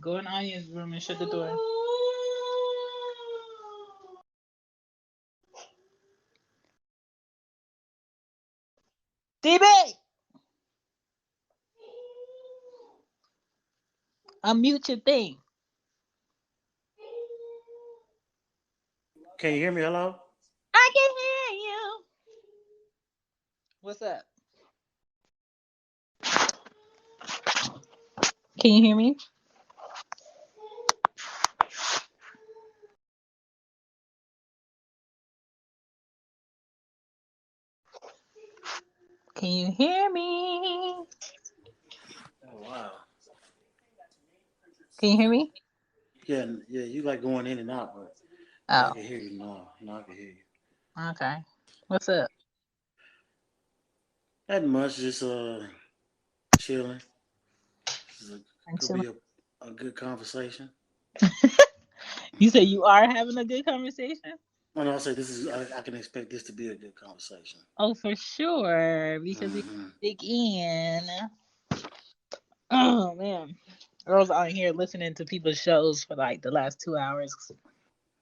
Go in Anya's room and shut the door. DB! Unmute your thing. Can you hear me? Hello? I can hear you. What's up? Can you hear me? Can you hear me? Oh, wow. Can you hear me? Yeah, yeah, you like going in and out, but yeah, I Oh, can hear you now. Now I can hear you. okay. What's up? Not much, just chilling. I'm Could chilling. be a good conversation. You said you are having a good conversation? And I'll say this is I can expect this to be a good conversation. Oh, for sure. Because we Hmm. dig in. Oh man. I was on here listening to people's shows for like the last 2 hours.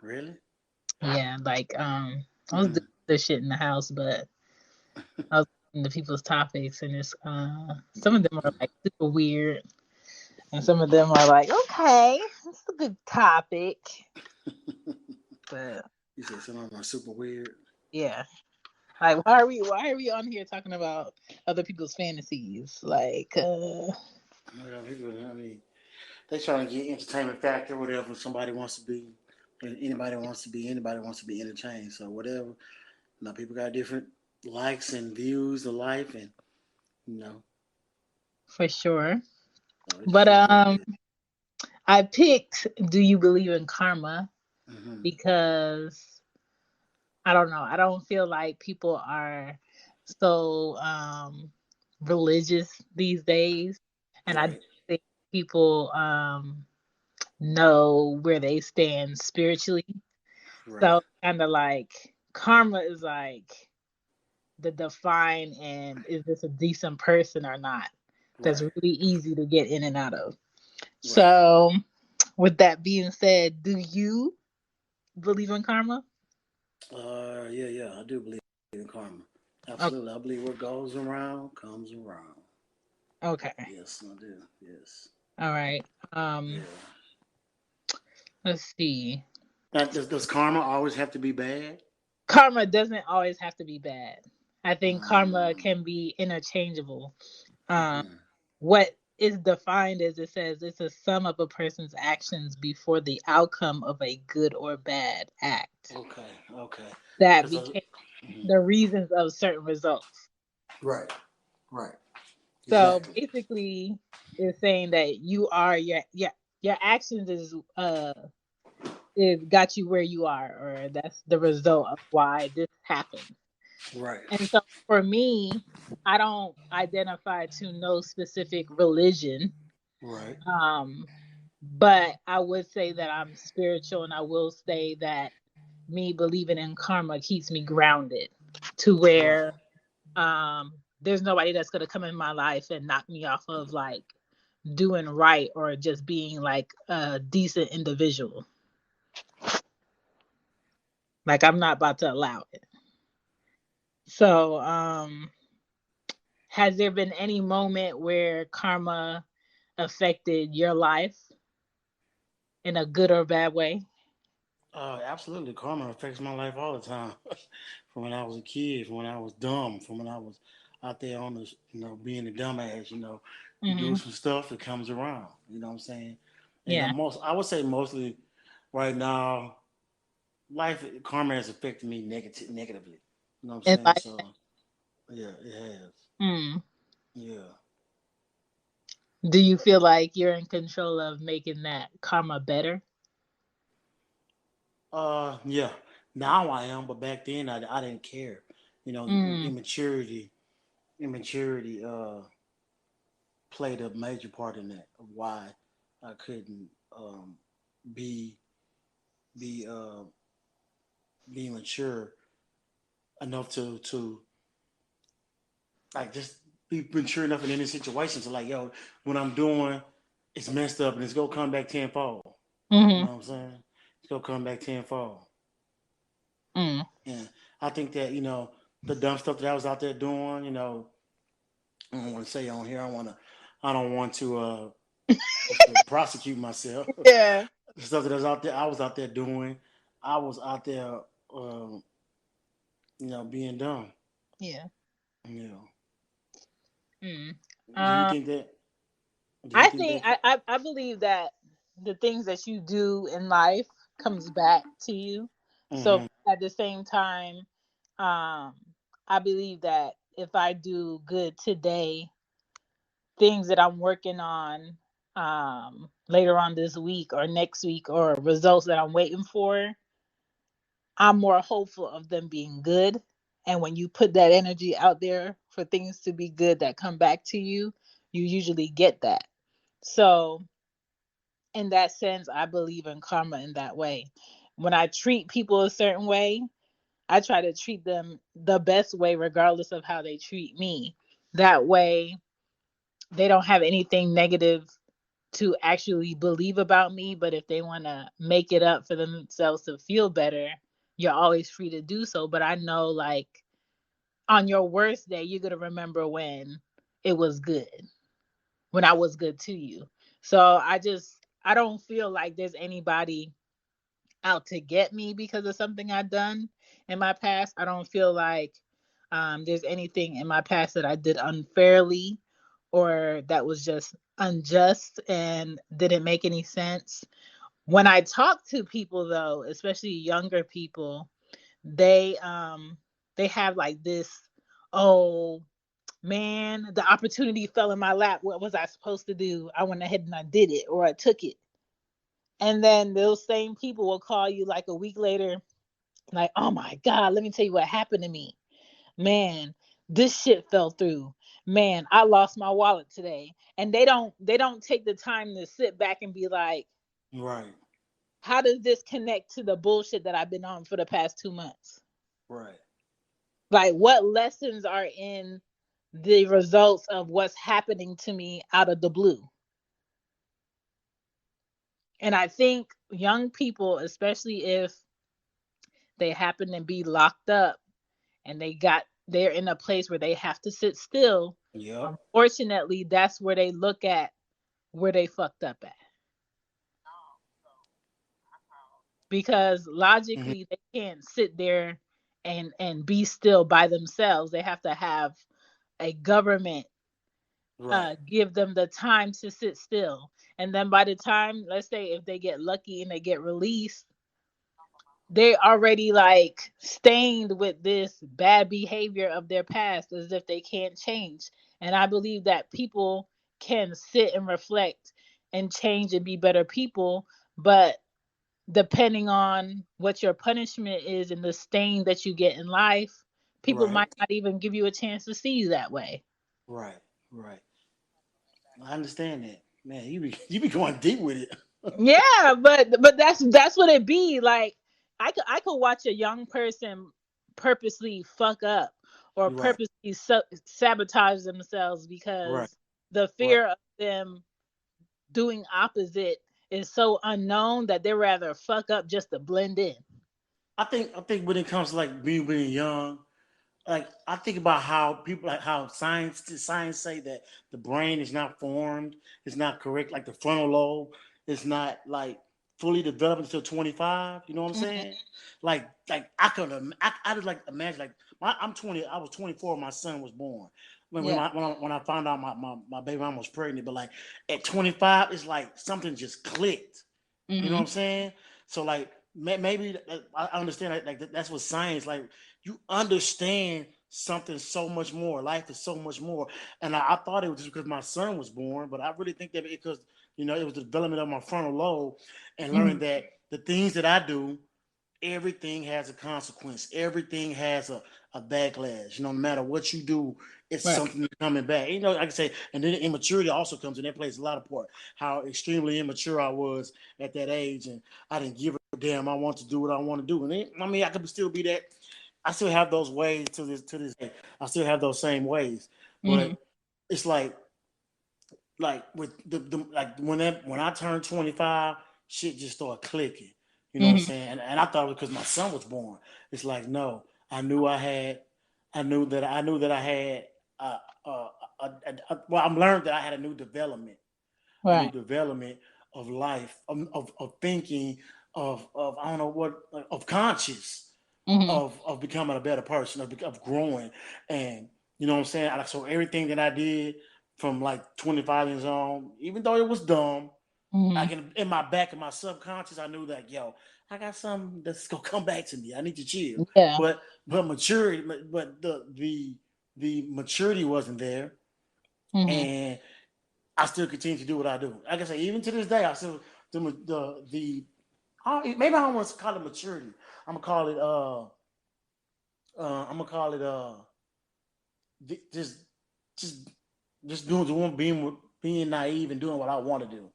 Really? Yeah, like I was doing Hmm. this shit in the house, but I was listening to people's topics and it's some of them are like super weird and some of them are like, okay, it's a good topic. But You said some of them are super weird. yeah. Like why are we on here talking about other people's fantasies? Like Well, people, I mean, they trying to get entertainment factor, whatever. Somebody wants to be, anybody wants to be entertained. So whatever. Now people got different likes and views of life, and you know, for sure. so it But just is what it is. I picked Do You Believe in Karma Mm-hmm. because I don't know. I don't feel like people are so religious these days, and I don't Right, think people know where they stand spiritually. right, So kind of like karma is like the define and is this a decent person or not? That's right, really easy to get in and out of. right. So with that being said, do you believe in karma? Yeah, yeah. I do believe in karma. Okay. Absolutely, I believe what goes around comes around. Okay. Yes, I do. Yes, All right. yeah. Let's see. Now, does karma always have to be bad? Karma doesn't always have to be bad. I think karma Mm. can be interchangeable. Um, Mm-hmm. what is defined as it says it's a sum of a person's actions before the outcome of a good or bad act Okay, okay. that Because became mhm. the reasons of certain results. Right, right, So exactly. basically, it's saying that you are your actions is got you where you are, or that's the result of why this happened. Right, And so for me, I don't identify to no specific religion. right, Um, but I would say that I'm spiritual and I will say that me believing in karma keeps me grounded to right, where there's nobody that's gonna come in my life and knock me off of like doing right or just being like a decent individual. Like I'm not about to allow it. So has there been any moment where karma affected your life in a good or bad way? Absolutely. Karma affects my life all the time. From when I was a kid, from when I was dumb, from when I was out there on the, being a dumbass, you do Hmm. some stuff, it comes around. You know what I'm saying? And Yeah. I would say mostly right now, karma has affected me negatively. You know what I'm And saying? like, So, yeah, it has. hmm, Yeah. do you feel like you're in control of making that karma better? Yeah. Now I am, but back then I didn't care. You know, Mm, immaturity played a major part in that of why I couldn't be be be mature enough to like just be mature enough in any situation to like, yo, when I'm doing it's messed up and it's gonna come back tenfold. You know Mm-hmm. what I'm saying? It's gonna come back tenfold. Mm. And I think that, the dumb stuff that I was out there doing, I don't want to say on here. I don't want to prosecute myself. Yeah. The stuff that I was out there doing. I was out there, um, being dumb. Yeah. You know, Mm. do you Um, think that? Do you I think think that? I believe that the things that you do in life comes back to you. So Mm-hmm. at the same time, um, I believe that if I do good today, things that I'm working on later on this week or next week or results that I'm waiting for, I'm more hopeful of them being good. And when you put that energy out there for things to be good that come back to you, you usually get that. So, in that sense, I believe in karma in that way. When I treat people a certain way, I try to treat them the best way, regardless of how they treat me. That way, they don't have anything negative to actually believe about me. But if they want to make it up for themselves to feel better, you're always free to do so. But I know, like, on your worst day, you're going to remember when it was good, when I was good to you. So I don't feel like there's anybody out to get me because of something I've done in my past. I don't feel like there's anything in my past that I did unfairly or that was just unjust and didn't make any sense. When I talk to people though, especially younger people, they um they have like this, oh man, the opportunity fell in my lap. What was I supposed to do? I went ahead and I did it or I took it. And then those same people will call you like a week later, like, oh my God, let me tell you what happened to me. Man, this shit fell through. Man, I lost my wallet today. And they don't take the time to sit back and be like, Right. how does this connect to the bullshit that I've been on for the past 2 months? Right. Like, what lessons are in the results of what's happening to me out of the blue? And I think young people, especially if they happen to be locked up and they're in a place where they have to sit still, Yep. unfortunately, that's where they look at where they fucked up at. Because Mm-hmm. logically they can't sit there and be still by themselves. They have to have a government Right. give them the time to sit still. And then by the time, let's say if they get lucky and they get released, they already like stained with this bad behavior of their past as if they can't change. And I believe that people can sit and reflect and change and be better people, but depending on what your punishment is and the stain that you get in life, people Right. might not even give you a chance to see you that way. Right. Right. I understand that, man. You be going deep with it. Yeah, but that's what it be like. I could watch a young person purposely fuck up or You're right. purposely sabotage themselves Right. because the Right. fear of them doing opposite is so unknown that they rather fuck up just to blend in. I think when it comes to like me being young, like I think about how people like how science say that the brain is not formed, it's not correct, like the frontal lobe is not like fully developed until 25. You know what I'm Mhm. saying? Like I just like imagine like I'm 20. I was 24 when my son was born. Yeah. When I found out my baby mama was pregnant, but like at 25, it's like something just clicked. You know what Mhm. I'm saying? So like maybe I understand that's what science like. You understand something so much more. Life is so much more. And I thought it was just because my son was born, but I really think that because it was the development of my frontal lobe and learning Mhm. that the things that I do, everything has a consequence. Everything has a backlash. No matter what you do, it's Right. something coming back. Like I say, and then immaturity also comes in. That plays a lot of part. How extremely immature I was at that age, and I didn't give a damn. I want to do what I want to do, and I mean, I could still be that. I still have those ways to this day. I still have those same ways, Mhm. but it's like like with the like when I turned 25, shit just started clicking. You know what I'm Mm-hmm. saying? And I thought it was because my son was born. It's like no, I knew I had, I knew that I had. Uh, uh, well, I'm learned that I had a new Right. development of life, of thinking, of I don't know what, of conscious, Mm-hmm. of becoming a better person, of growing, and you know what I'm saying. So everything that I did from like 25 years on, even though it was dumb, I Mm-hmm. can in my back in my subconscious, I knew that yo, I got something that's gonna come back to me. I need to chill, Yeah. but maturity, but the maturity wasn't there, Mm-hmm. and I still continue to do what I do. Like I say, even to this day, I still maybe I don't want to call it maturity. I'm gonna call it I'm gonna call it just just doing being naive and doing what I want to do.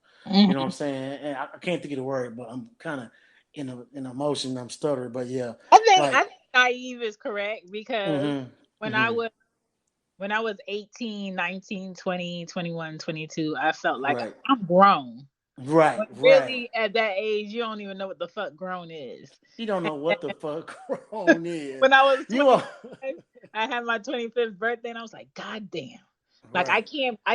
You know what I'm Mm-hmm. saying? And I can't think of the word, but I'm kind of in emotion. I'm stuttering, but yeah, I like think naive is correct because mm-hmm, when I mm-hmm, was when I was 18, 19, 20, 21, 22, I felt like right, I'm grown. right, But right. really at that age you don't even know what the fuck grown is. You don't know what the fuck grown is. When I was You are 25, I had my 25th birthday and I was like, God damn. Like right, I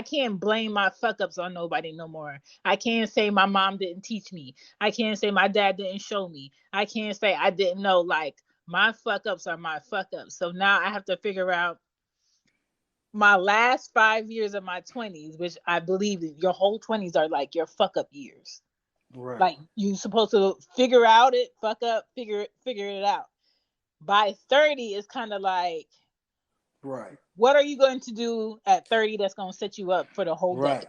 can't blame my fuck ups on nobody no more. I can't say my mom didn't teach me. I can't say my dad didn't show me. I can't say I didn't know. Like my fuck ups are my fuck ups. So now I have to figure out my last 5 years of my 20s, which I believe your whole 20s are like your fuck up years. right, Like you supposed to figure out it, fuck up, figure it out. By 30, it's kind of like, right, what are you going to do at 30 that's going to set you up for the whole right. decade?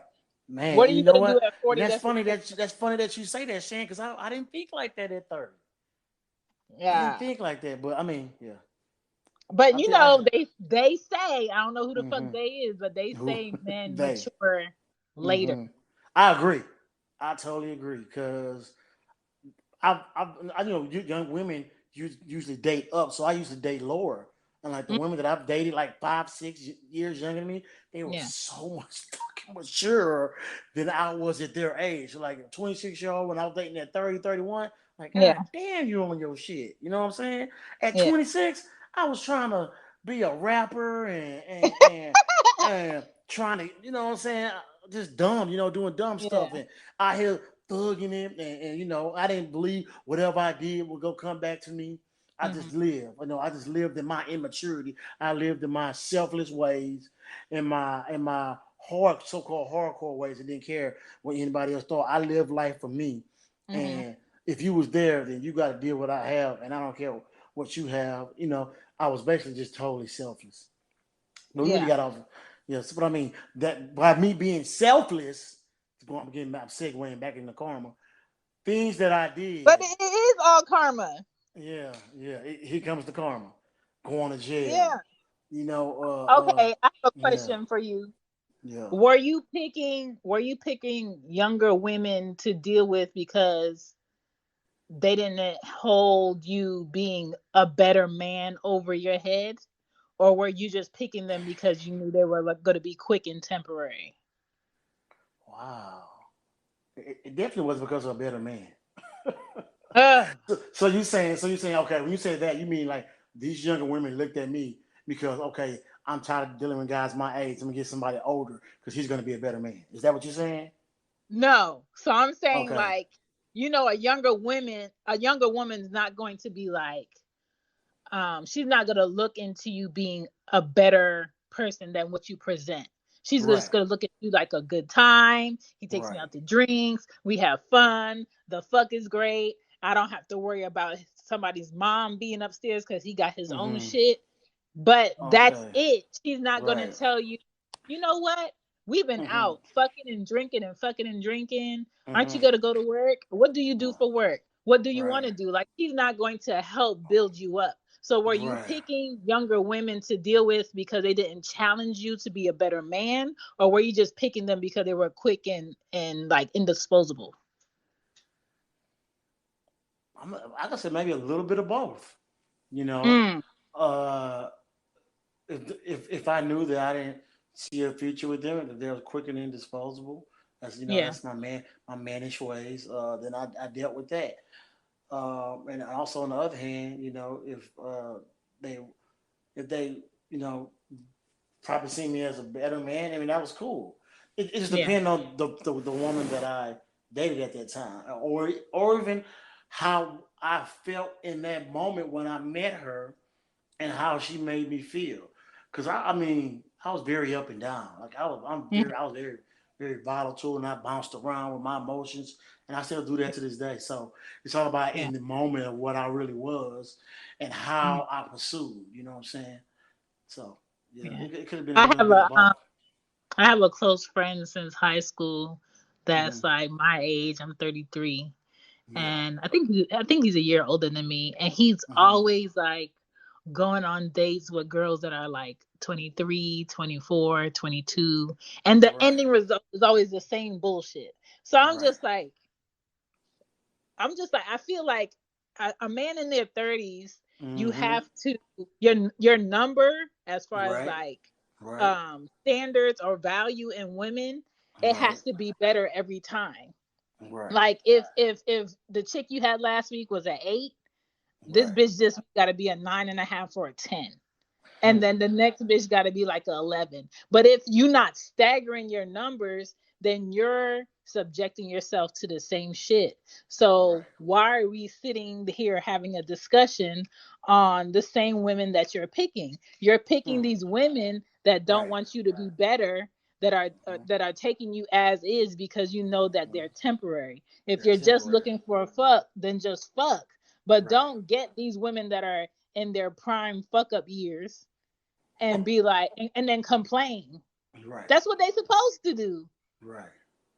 Man, What are and you you know going to do what? at And 40 that's that's going funny to set that that's funny that you say that, Shan, because I didn't think like that at 30. you? I didn't Yeah. think like that, but I mean, yeah. But I you think I know, they say, I don't know who the fuck mm-hmm. they is, but they Who say men they. mature later. Mm-hmm. I agree. I totally agree because I you know young women usually date up, so I used to date lower. And like the Mm, women that I've dated, like 5, 6 years younger than me, they were yeah. so much fucking mature than I was at their age. So like a 26-year-old when I was dating at 30, 31, like Yeah. God damn, you on your shit. You know what I'm saying? At Yeah. 26, I was trying to be a rapper and trying to, you know what I'm saying, just dumb, doing dumb stuff. Yeah. And I hear thugging it, and I didn't believe whatever I did would go come back to me. I Hmm. just lived. I just lived in my immaturity. I lived in my selfless ways, in my hard so-called hardcore ways. I didn't care what anybody else thought. I lived life for me. Hmm. And if you was there, then you got to deal with what I have, and I don't care what you have. I was basically just totally selfless. But we really Yeah. got off. Yes, but I mean that by me being selfless, I'm getting back, segueing back into karma. Things that I But did. it is all karma. Yeah, yeah. Here comes the karma. Going to jail. Yeah. You know. Okay, I have a Yeah, question for you. yeah. Were you picking younger women to deal with because they didn't hold you being a better man over your head, or were you just picking them because you knew they were like, going to be quick and temporary? Wow. It definitely was because of a better man. Ugh. So you saying okay? When you say that, you mean like these younger women looked at me because okay, I'm tired of dealing with guys my age. I'm gonna get somebody older because he's gonna be a better man. Is that what you're saying? No, so I'm saying Okay. like, a younger woman's not going to be like, she's not going to look into you being a better person than what you present. She's just Right. going to look at you like a good time. He takes me Right. out to drinks, we have fun, the fuck is great. I don't have to worry about somebody's mom being upstairs because he got his own Mm-hmm. shit. But that's Okay. it. She's not going to Right. tell you, you know what, we've been Mm-hmm. out fucking and drinking and fucking and drinking. Aren't you Mm-hmm. going to go to work? What do you do for work? What do you want Right. to do? Like, she's not going to help build you up. So were you Right. picking younger women to deal with because they didn't challenge you to be a better man, or were you just picking them because they were quick and like indisposable? I could say maybe a little bit of both. You know, Mm, uh, if I knew that I didn't. see a future with them, and if they're quick and indisposable, Yeah. that's my mannish ways. Then I dealt with that. And also on the other hand, they if they you know probably see me as a better man, I mean that was cool. It just Yeah. depends on the woman that I dated at that time, or even how I felt in that moment when I met her and how she made me feel. Cause I mean, I was very up and down. Like I was very, very volatile, and I bounced around with my emotions, and I still do that to this day. So it's all about Yeah. in the moment of what I really was and Mm. how I pursued. You know what I'm saying? So yeah, Yeah. it could have been a I little have bit a of both. I have a close friend since high school Hmm. that's like my age. I'm 33, Yeah. and I think he's a year older than me, and he's Hmm. always like going on dates with girls that are like 23, 24, 22, and the Right. ending result is always the same bullshit. So Right. I'm just like I feel like a man in their 30s, you Hmm. have to your number as far as Right. like Right. standards or value in women, it Right. has to be better every time. Right. Like if the chick you had last week was an 8, this Right. bitch just got to be a 9.5 or a 10, and Hmm. then the next bitch got to be like a 11. But if you're not staggering your numbers, then you're subjecting yourself to the same shit. So Right. why are we sitting here having a discussion on the same women that you're picking? You're picking Hmm. these women that don't Right. want you to be better, that are taking you as is because you know that Hmm. they're temporary. If They're you're just temporary. looking for a fuck, then just fuck. But Right. don't get these women that are in their prime fuck up years and be like, and then complain. Right. That's what they supposed to do. Right.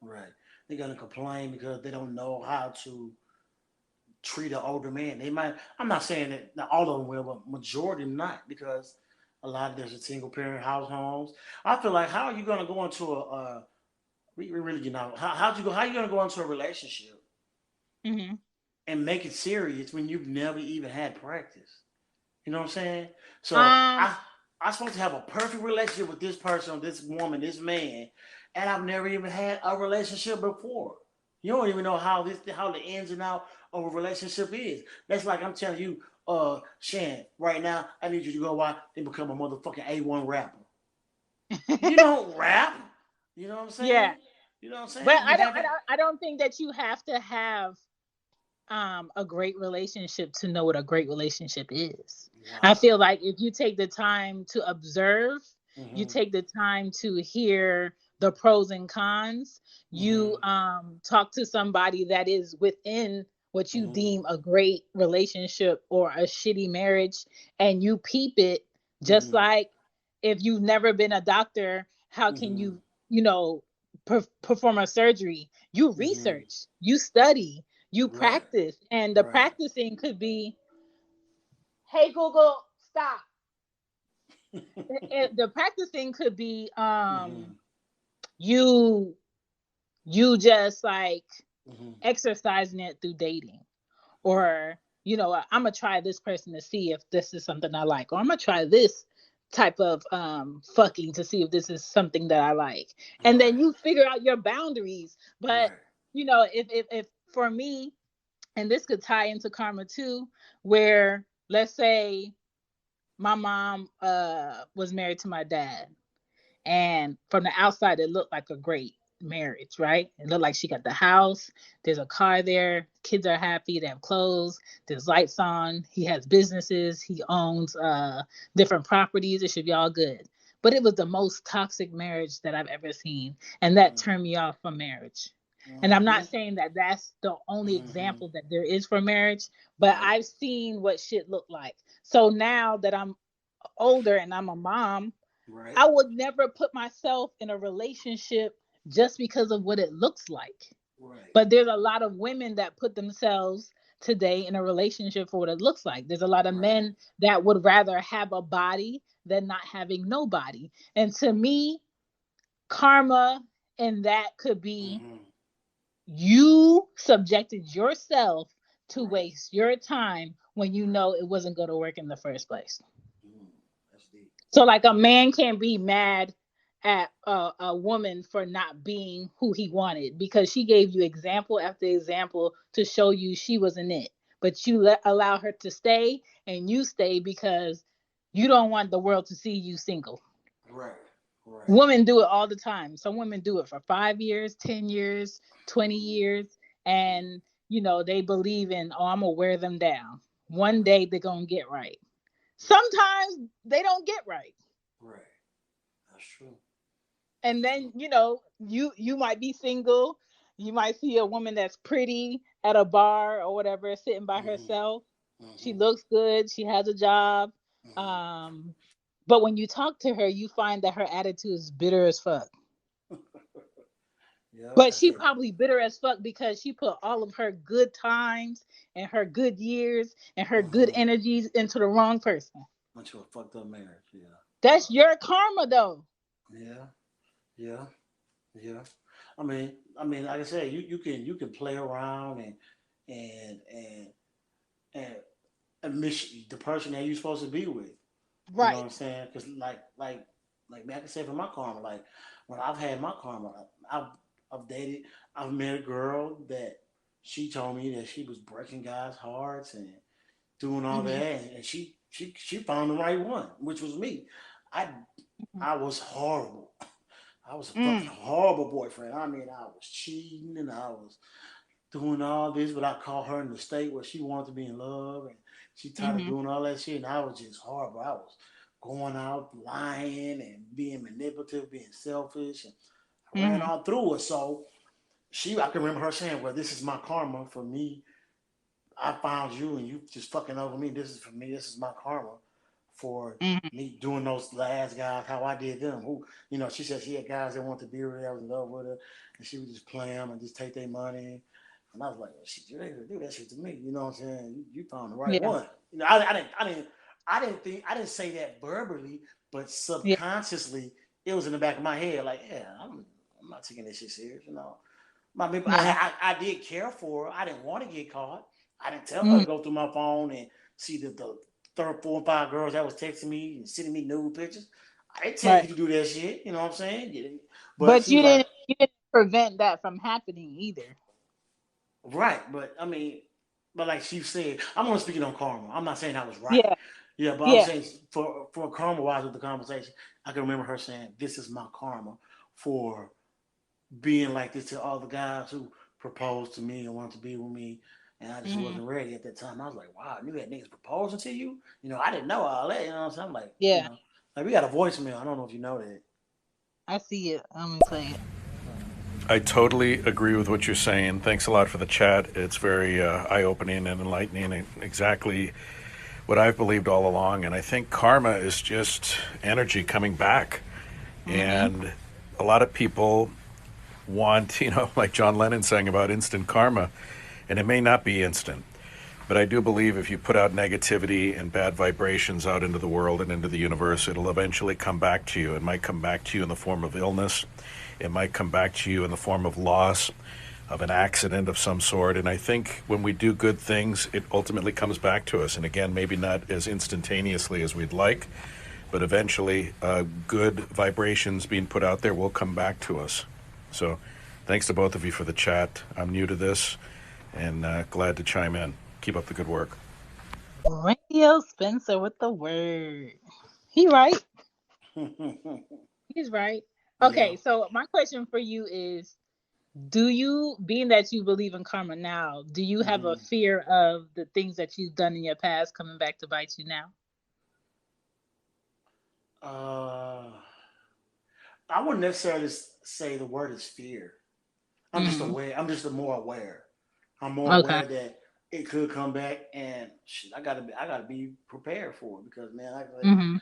Right. They're gonna complain because they don't know how to treat an older man. They might. I'm not saying that not all of them will, but majority not because a lot of there's a single parent households. I feel like how are you gonna go into we really how you gonna go into a relationship Mm-hmm. and make it serious when you've never even had practice? You know what I'm saying? So Um, I'm supposed to have a perfect relationship with this person, this woman, this man, and I've never even had a relationship before. You don't even know how the ins and out of a relationship is. That's like I'm telling you, Shan, right now, I need you to go out and become a motherfucking A1 rapper. You don't rap. You know what I'm yeah, saying? You know what I'm but saying? You haven't. I don't think that you have to have a great relationship to know what a great relationship is. I feel Wow. like if you take the time to observe, you Hmm. take the time to hear the pros and cons, you Hmm. talk to somebody that is within what you Hmm. deem a great relationship or a shitty marriage, and you peep it. Just Hmm. like if you've never been a doctor, how can Hmm. you know perform a surgery? You Hmm. research, you study, you Right. practice, and the Right. practicing could be, hey Google, stop. The practicing could be Hmm. you just like Hmm. exercising it through dating, Right. or I'm gonna try this person to see if this is something I like, or I'm gonna try this type of fucking to see if this is something that I like, and then Right. you figure out your boundaries. But Right. if for me, and this could tie into karma too, where let's say my mom was married to my dad, and from the outside it looked like a great marriage, right? It looked like she got the house, there's a car there, kids are happy, they have clothes, there's lights on, he has businesses, he owns different properties, it should be all good. But it was the most toxic marriage that I've ever seen, and that turned me off from marriage. And I'm Mm-hmm. not saying that that's the only Mm-hmm. example that there is for marriage, but Right. I've seen what shit looked like. So now that I'm older and I'm a mom, Right. I would never put myself in a relationship just because of what it looks like. Right. But there's a lot of women that put themselves today in a relationship for what it looks like. There's a lot of Right. men that would rather have a body than not having no body. And to me, karma and that could be Mm-hmm. you subjected yourself to Right. waste your time when you Right. know it wasn't going to work in the first place. Mm. That's deep. So like a man can't be mad at a woman for not being who he wanted, because she gave you example after example to show you she wasn't it. But you allow her to stay, and you stay because you don't want the world to see you single. Right. Right. Women do it all the time. Some women do it for 5 years, 10 years, 20 Mm-hmm. years. And, they believe in, oh, I'm going to wear them down. One Right. day they're going to get right. Right. Sometimes they don't get right. Right. That's true. And That's then, true. you might be single. You might see a woman that's pretty at a bar or whatever, sitting by Mm-hmm. herself. She Mm-hmm. looks good. She has a job. Mm-hmm. Um, but when you talk to her, you find that her attitude is bitter as fuck. Yep. But That's she it. probably bitter as fuck because she put all of her good times and her good years and her good Mm-hmm. energies into the wrong person. Into a fucked up marriage. Yeah. That's your karma, though. Yeah. Yeah. Yeah. Like I said, you can play around and and and and miss the person that you're supposed to be with. You know what Right. I'm saying? Because like I can say for my karma, like when I've had my karma, I've I've dated, I've met a girl that she told me that she was breaking guys' hearts and doing all that, Mm-hmm. and she found the right one, which was me. I I was horrible. I was a fucking Mm-hmm. horrible boyfriend. I was cheating and I was doing all this, but I caught her in the state where she wanted to be in love, and she tired of Mm-hmm. doing all that shit, and I was just horrible. I was going out lying and being manipulative, being selfish, and I ran Mm-hmm. all through it. So I can remember her saying, "Well, this is my karma for me. I found you, and you just fucking over me. This is for me. This is my karma for Mm-hmm. me doing those last guys how I did them. Who, she said she had guys that wanted to be with her, that was in love with her, and she would just play them and just take their money. And I was like, well, shit, you ain't gonna do that shit to me. You know what I'm saying? You found the right Yeah. one. I didn't say that verbally, but Yeah. subconsciously, it was in the back of my head. Like, yeah, I'm not taking this shit serious. Yeah. I did care for her. I didn't want to get caught. I didn't tell her Mm-hmm. to go through my phone and see the third, four, and five girls that was texting me and sending me nude pictures. I didn't tell you Right. to do that shit. You know what I'm saying? Yeah. But But she was like, you didn't prevent that from happening either. right. But like she said, I'm only speaking on karma. I'm not saying I was right. Yeah. Yeah, but I'm Yeah. saying for karma wise with the conversation, I can remember her saying, "This is my karma for being like this to all the guys who proposed to me and wanted to be with me, and I just Mm-hmm. wasn't ready at that time." I was like, "Wow, you had niggas proposing to you? I didn't know all that. You know what I'm saying? I'm like, Yeah. like we got a voicemail. I don't know if you know that." I see it. I'm gonna play it. I totally agree with what you're saying. Thanks a lot for the chat. It's very eye opening and enlightening, and exactly what I've believed all along. And I think karma is just energy coming back. Mm-hmm. And a lot of people want, like John Lennon saying about instant karma, and it may not be instant. But I do believe if you put out negativity and bad vibrations out into the world and into the universe, it'll eventually come back to you. It might come back to you in the form of illness. It might come back to you in the form of loss, of an accident of some sort. And I think when we do good things, it ultimately comes back to us. And again, maybe not as instantaneously as we'd like, but eventually good vibrations being put out there will come back to us. So thanks to both of you for the chat. I'm new to this and glad to chime in. Keep up the good work. Radio Spencer with the word. He right. He's right. Yeah. Okay, so my question for you is, do you, being that you believe in karma now, do you have a Hmm. fear of the things that you've done in your past coming back to bite you now? Uh, I wouldn't necessarily say the word is fear. I'm just Mm-hmm. aware. I'm just more aware. I'm more Okay. aware that it could come back, and shit, I gotta be prepared for it because man, like Mm-hmm.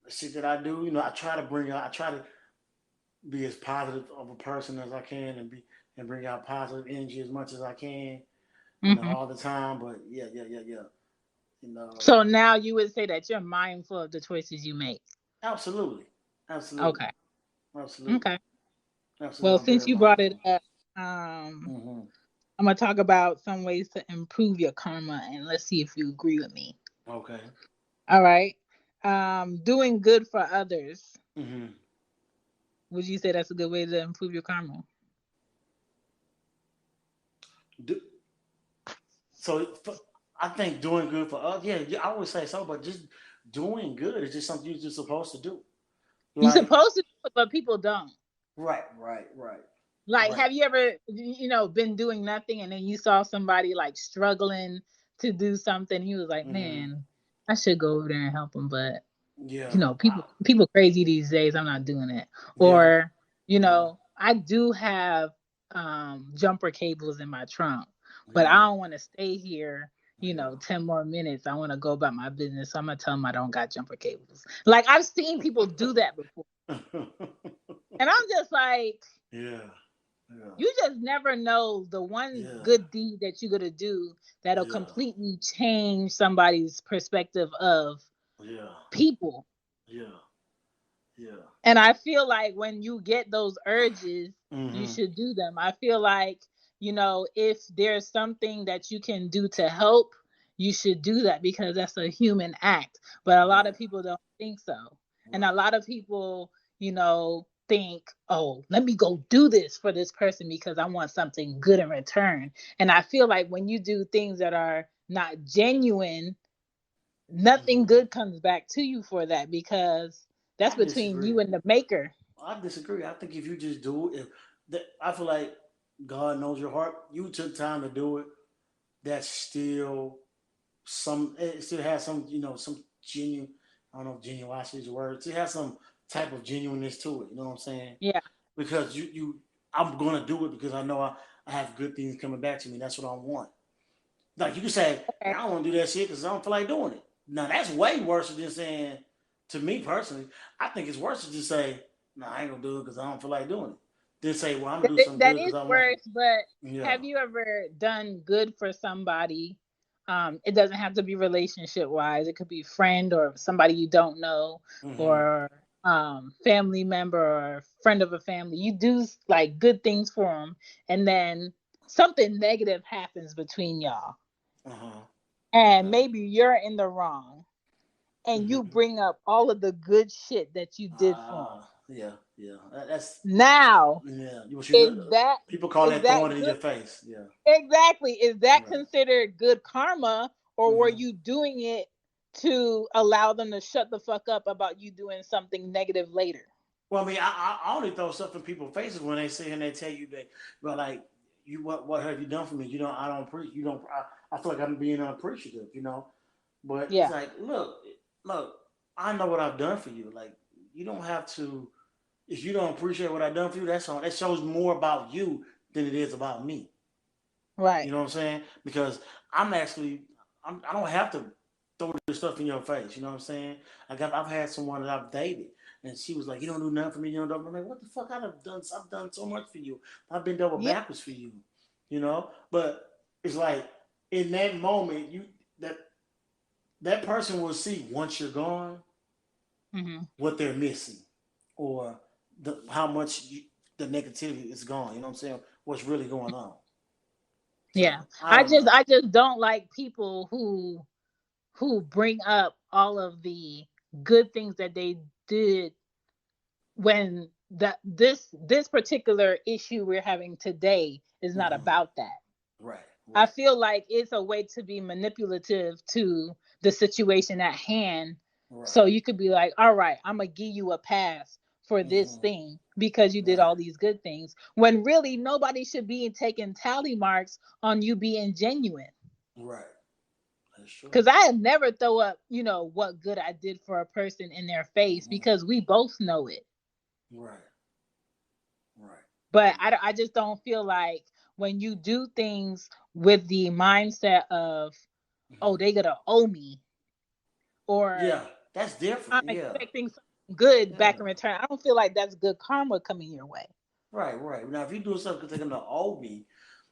the shit that I do, I try to be as positive of a person as I can and bring out positive energy as much as I can, Mm-hmm. all the time. But yeah, yeah, yeah, yeah, you know, So now you would say that you're mindful of the choices you make. absolutely, absolutely, Okay. absolutely, Okay. absolutely. Well, I'm very since you brought it mindful. up, Hmm. I'm gonna talk about some ways to improve your karma, and let's see if you agree with me. Okay. All right. Doing good for others. Hmm. Would you say that's a good way to improve your karma? Do, so I think doing good for others. Yeah, yeah, I would say so, but just doing good is just something you're just supposed to do. You're Like, supposed to do it, but people don't. right, right, right, Like, right. have you ever, been doing nothing and then you saw somebody like struggling to do something? You was like, Hmm. man, I should go over there and help them, but Yeah, people crazy these days. I'm not doing it. yeah, Or, yeah, I do have jumper cables in my trunk, but I yeah, don't want to stay here. yeah. 10 more minutes. I want to go about my business. So I'm gonna tell them I don't got jumper cables. Like I've seen people do that before, and I'm just like, Yeah, yeah, you just never know the one yeah, good deed that you're gonna do that'll yeah, completely change somebody's perspective of yeah, people. yeah, yeah. And I feel like when you get those urges, you Hmm. should do them. I feel like, if there's something that you can do to help, you should do that because that's a human act. But a lot Right, of people don't think so. And a right. lot of people, think, oh, let me go do this for this person because I want something good in return. And I feel like when you do things that are not genuine, nothing Hmm. good comes back to you for that because that's I between disagree. you and the maker. I disagree. I think if you just do it, if I feel like God knows your heart. You took time to do it. That's still some. It still has some, some genuine. I don't know if genuosity is a word. It has some type of genuineness to it. You know what I'm saying? Yeah. Because I'm gonna do it because I know I have good things coming back to me. That's what I want. Like you can say, Okay. man, I don't want to do that shit because I don't feel like doing it. Now that's way worse than saying, to me personally, I think it's worse to just say, no, I ain't gonna do it because I don't feel like doing it. Then say, well, I'm gonna do something That good is because I want to. worse, but Yeah. have you ever done good for somebody? It doesn't have to be relationship wise. It could be friend or somebody you don't know Mm-hmm. or family member or friend of a family. You do like good things for them, and then something negative happens between y'all, Uh huh. and Okay. maybe you're in the wrong, and you Mm-hmm. bring up all of the good shit that you did for them. Yeah, yeah. That's Now, yeah. What you is do? that People call is that that throwing it in good? your face. Yeah. Exactly. Is that Right. considered good karma, or were Mm-hmm. you doing it to allow them to shut the fuck up about you doing something negative later? Well, I mean, I only throw stuff in people's faces when they sit and they tell you that, well, like, what have you done for me? I don't appreciate, I feel like I'm being unappreciative. But it's Yeah. like, look, I know what I've done for you. Like, you don't have to, if you don't appreciate what I've done for you, that shows more about you than it is about me. You Right. know what I'm saying? Because I'm actually, I don't have to throw this stuff in your face. You know what I'm saying? Like I've had someone that I've dated, and she was like, "You don't do nothing for me. You don't do." I'm like, "What the fuck? I've done so much for you. I've been double Yeah. backwards for you." But it's like in that moment, that that person will see once you're gone Hmm. what they're missing, or how much the negativity is gone. You know what I'm saying? What's really going on? Yeah. So I I don't just know. I just don't like people who bring up all of the good things that they did when this particular issue we're having today is not Hmm. about that. Right, I right, feel like it's a way to be manipulative to the situation at hand. So right. you could be like, all right, I'm going to give you a pass for this Hmm. thing because you did Right, all these good things. When really nobody should be taking tally marks on you being genuine. right. That's true. Because I have never throw up, what good I did for a person in their face Hmm. because we both know it. Right, right. But Yeah. I just don't feel like when you do things with the mindset of, oh, Hmm. they gonna owe me, or Yeah, that's different. I'm Yeah, expecting something good yeah. back in return. I don't feel like that's good karma coming your way. Right, right. Now, if you do something because they're gonna owe me,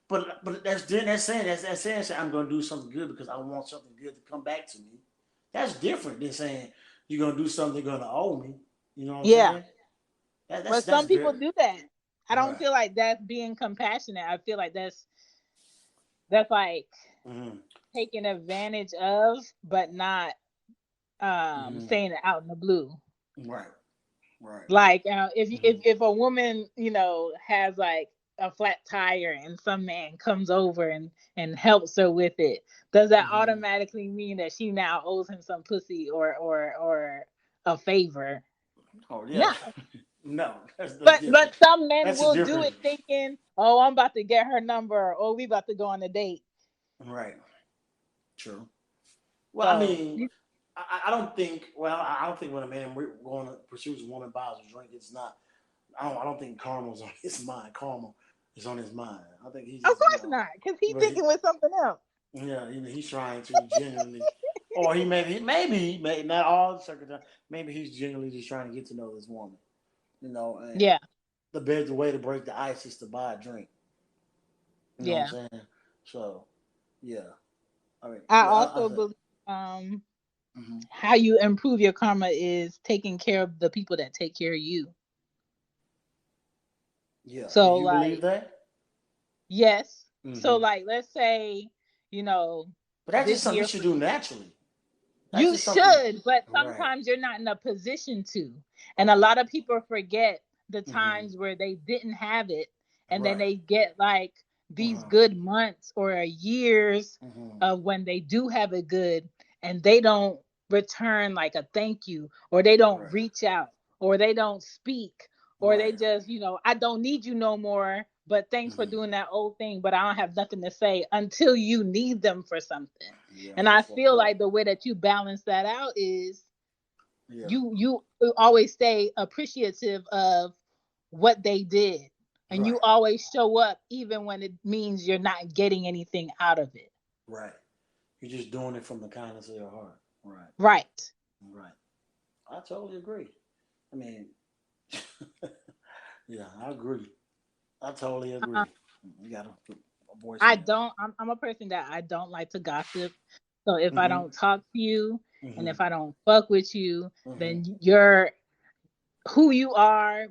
but that's saying I'm gonna do something good because I want something good to come back to me. That's different than saying you're gonna do something they're gonna owe me. You know what I'm Yeah. saying? That, that's But that's some people very do that. I don't right. feel like that's being compassionate. I feel like that's like Hmm. taking advantage of, but not Hmm. saying it out in the blue. Right. Right. Like Mm-hmm. if a woman, has like a flat tire and some man comes over and helps her with it, does that Mm-hmm. automatically mean that she now owes him some pussy or a favor? Oh No. yeah. No, that's But different. some men That's a will do different. it thinking, "Oh, I'm about to get her number, or we about to go on a date." Right. True. Well, I So, mean, I don't think. Well, I don't think when a man going to pursues a woman buys a drink, it's not. I don't think karma's on his mind. Karma is on his mind. I think he's of just course not, because he's but he, thinking with something else. yeah, he's trying to genuinely, or maybe not all the circumstances. Maybe he's genuinely just trying to get to know this woman. And Yeah, the way to break the ice is to buy a drink. You know yeah. what I'm saying? So yeah, I mean, I yeah, I also said, believe um hmm how you improve your karma is taking care of the people that take care of you. yeah. Do So you believe like, that? yes. So Hmm like, let's say, you know, But that's just this something you year should do naturally. That's you just something, should, but right? sometimes you're not in a position to. And a Okay. lot of people forget the hmm times where they didn't have it, and then Right. they get like these Uh-huh. good months or years hmm of when they do have it good, and they don't return like a thank you, or they don't Right. reach out, or they don't speak, or they Right. just, I don't need you no more, but thanks for hmm doing that old thing, but I don't have nothing to say until you need them for something. Yeah, And I that's fucked feel up. like the way that you balance that out is Yeah. you always stay appreciative of what they did. And you Right. always show up even when it means you're not getting anything out of it. Right. You're just doing it from the kindness of your heart. Right. Right. Right. I totally agree. I mean, yeah, I agree. I totally Um, agree. You got a I voicemail. don't I'm a person that I don't like to gossip. So if I Mm-hmm. don't talk to you and Mm-hmm. if I don't fuck with you, Mm-hmm. then you're who you are,